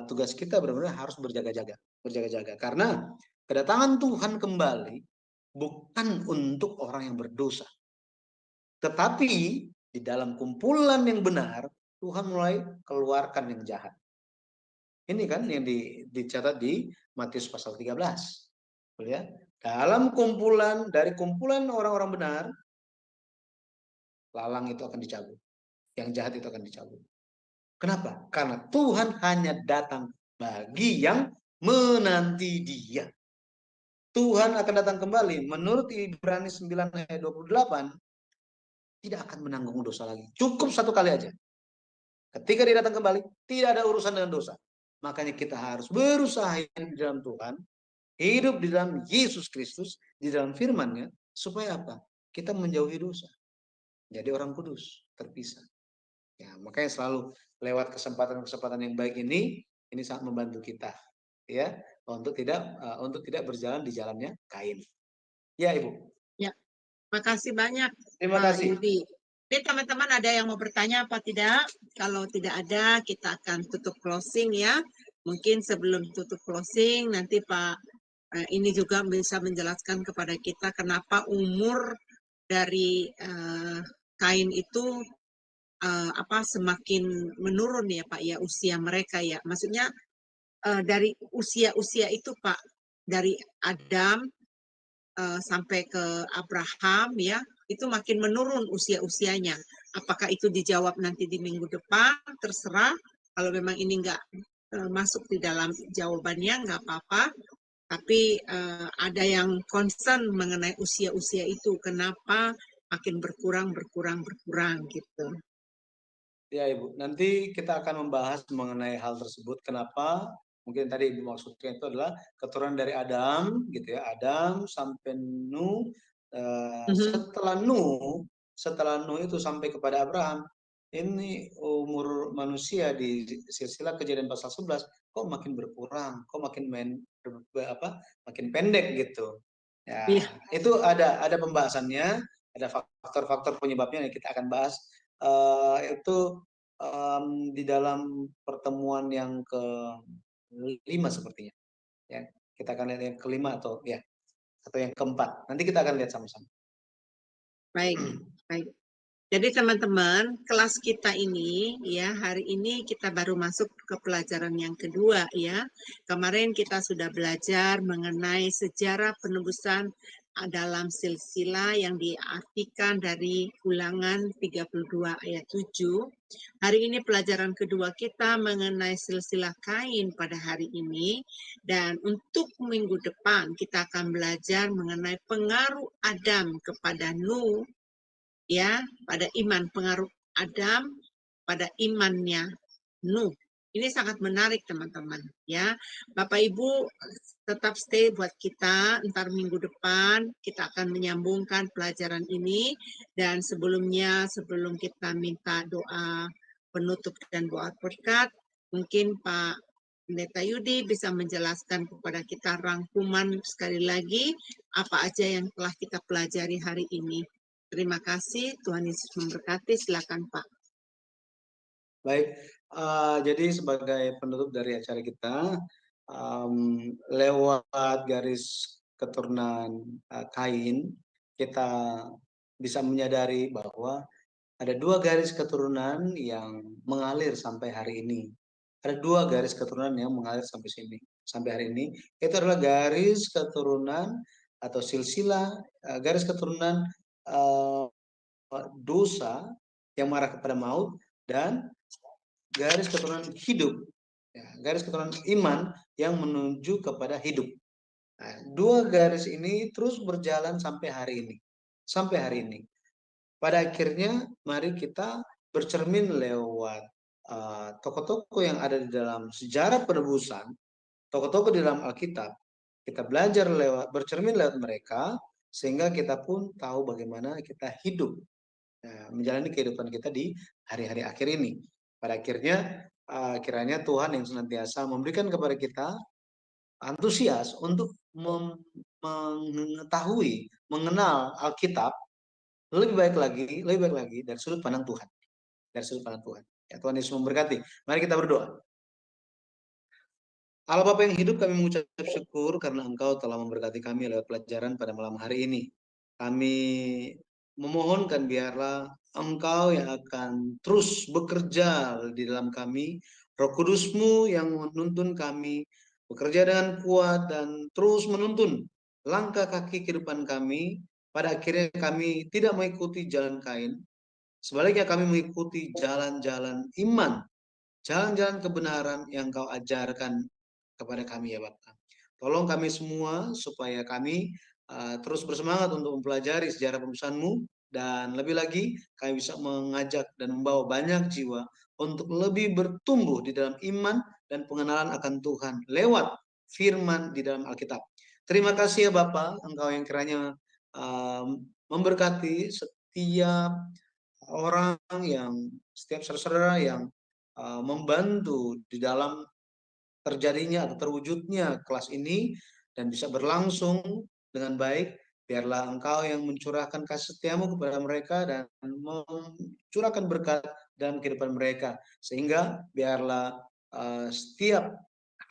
tugas kita benar-benar harus berjaga-jaga. Berjaga-jaga. Karena kedatangan Tuhan kembali bukan untuk orang yang berdosa. Tetapi di dalam kumpulan yang benar, Tuhan mulai keluarkan yang jahat. Ini kan yang dicatat di Matius pasal 13. Ya. Dalam dari kumpulan orang-orang benar, lalang itu akan dicabut. Yang jahat itu akan dicabut. Kenapa? Karena Tuhan hanya datang bagi yang menanti Dia. Tuhan akan datang kembali. Menurut Ibrani 9 ayat 28, tidak akan menanggung dosa lagi. Cukup satu kali aja. Ketika Dia datang kembali, tidak ada urusan dengan dosa. Makanya kita harus berusaha di dalam Tuhan, hidup di dalam Yesus Kristus, di dalam firman-Nya, supaya apa? Kita menjauhi dosa. Jadi orang kudus, terpisah. Ya, makanya selalu lewat kesempatan-kesempatan yang baik ini sangat membantu kita, ya, untuk tidak berjalan di jalannya Kain. Ya, Ibu. Ya, makasih banyak. Terima kasih. Yudi. Ini teman-teman ada yang mau bertanya apa tidak? Kalau tidak ada, kita akan tutup closing ya. Mungkin sebelum tutup closing, nanti Pak ini juga bisa menjelaskan kepada kita kenapa umur dari Kain itu semakin menurun ya Pak ya usia mereka ya. Maksudnya dari usia-usia itu Pak, dari Adam sampai ke Abraham ya, itu makin menurun usia-usianya. Apakah itu dijawab nanti di minggu depan, terserah. Kalau memang ini nggak masuk di dalam jawabannya, nggak apa-apa. Tapi ada yang concern mengenai usia-usia itu. Kenapa makin berkurang gitu. Ya Ibu, nanti kita akan membahas mengenai hal tersebut. Kenapa? Mungkin tadi Ibu maksudnya itu adalah keturunan dari Adam, gitu ya. Adam sampai Nuh. Setelah Nuh itu sampai kepada Abraham. Ini umur manusia di silsilah Kejadian pasal 11 kok makin berkurang, kok makin makin pendek gitu. Ya, Iya. itu ada pembahasannya, ada faktor-faktor penyebabnya yang kita akan bahas. Itu di dalam pertemuan yang ke-5 sepertinya. Ya, kita akan lihat yang ke-5 atau yang ke-4. Nanti kita akan lihat sama-sama. Baik. Jadi teman-teman, kelas kita ini ya hari ini kita baru masuk ke pelajaran yang kedua ya. Kemarin kita sudah belajar mengenai sejarah penebusan dalam silsilah yang diartikan dari Ulangan 32 ayat 7. Hari ini pelajaran kedua kita mengenai silsilah Kain pada hari ini, dan untuk minggu depan kita akan belajar mengenai pengaruh Adam kepada Nuh ya, pada iman, pengaruh Adam pada imannya Nuh. Ini sangat menarik teman-teman ya. Bapak Ibu tetap stay buat kita, ntar minggu depan kita akan menyambungkan pelajaran ini, dan sebelum kita minta doa penutup dan doa berkat, mungkin Pak Pendeta Yudi bisa menjelaskan kepada kita rangkuman sekali lagi apa aja yang telah kita pelajari hari ini. Terima kasih, Tuhan Yesus memberkati. Silakan Pak. Baik, jadi sebagai penutup dari acara kita, lewat garis keturunan Kain, kita bisa menyadari bahwa ada 2 garis keturunan yang mengalir sampai hari ini. Ada 2 garis keturunan yang mengalir sampai hari ini. Itu adalah garis keturunan atau silsilah garis keturunan dosa yang mengarah kepada maut, dan garis keturunan hidup, garis keturunan iman yang menuju kepada hidup. Nah, 2 garis ini terus berjalan sampai hari ini. Pada akhirnya, mari kita bercermin lewat tokoh-tokoh yang ada di dalam sejarah penebusan, tokoh-tokoh di dalam Alkitab. Kita belajar bercermin lewat mereka, sehingga kita pun tahu bagaimana kita hidup, menjalani kehidupan kita di hari-hari akhir ini. Pada akhirnya, kiranya Tuhan yang senantiasa memberikan kepada kita antusias untuk mengetahui, mengenal Alkitab lebih baik lagi dari sudut pandang Tuhan. Ya, Tuhan Yesus memberkati. Mari kita berdoa. Allah Bapa yang hidup, kami mengucap syukur karena Engkau telah memberkati kami lewat pelajaran pada malam hari ini. Kami memohonkan biarlah Engkau yang akan terus bekerja di dalam kami, Roh Kudus-Mu yang menuntun kami, bekerja dengan kuat dan terus menuntun langkah kaki kehidupan kami. Pada akhirnya kami tidak mengikuti jalan Kain, sebaliknya kami mengikuti jalan-jalan iman, jalan-jalan kebenaran yang Kau ajarkan kepada kami ya Bapak. Tolong kami semua supaya kami terus bersemangat untuk mempelajari sejarah penebusan-Mu, dan lebih lagi kami bisa mengajak dan membawa banyak jiwa untuk lebih bertumbuh di dalam iman dan pengenalan akan Tuhan lewat firman di dalam Alkitab. Terima kasih ya Bapak, Engkau yang kiranya memberkati setiap orang setiap saudara-saudara yang membantu di dalam terjadinya atau terwujudnya kelas ini, dan bisa berlangsung dengan baik. Biarlah Engkau yang mencurahkan kasih setiamu kepada mereka dan mencurahkan berkat dalam kehidupan mereka, sehingga biarlah setiap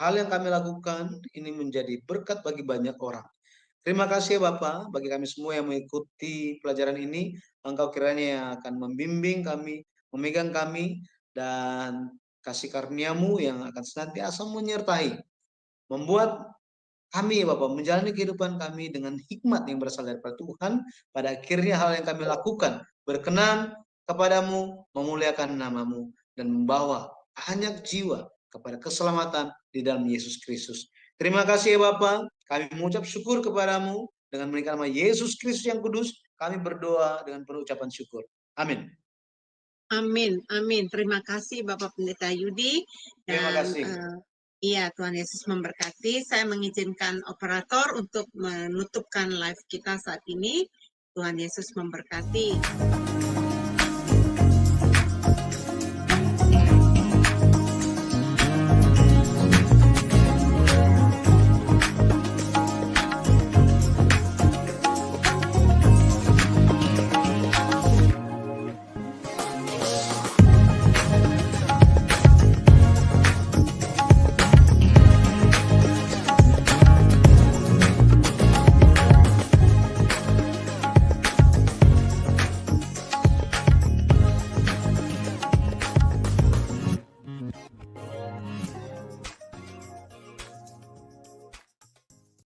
hal yang kami lakukan ini menjadi berkat bagi banyak orang. Terima kasih ya Bapak, bagi kami semua yang mengikuti pelajaran ini. Engkau kiranya yang akan membimbing kami, memegang kami, dan kasih karunia-Mu yang akan senantiasa menyertai, membuat kami Bapak menjalani kehidupan kami dengan hikmat yang berasal daripada Tuhan. Pada akhirnya hal yang kami lakukan berkenan kepadamu, memuliakan nama-Mu, dan membawa banyak jiwa kepada keselamatan di dalam Yesus Kristus. Terima kasih ya Bapak, kami mengucap syukur kepadamu dengan meninggal nama Yesus Kristus yang kudus. Kami berdoa dengan penuh ucapan syukur. Amin. Amin, amin. Terima kasih Bapak Pendeta Yudi. Terima Dan kasih. iya, Tuhan Yesus memberkati. Saya mengizinkan operator untuk menutupkan live kita saat ini. Tuhan Yesus memberkati.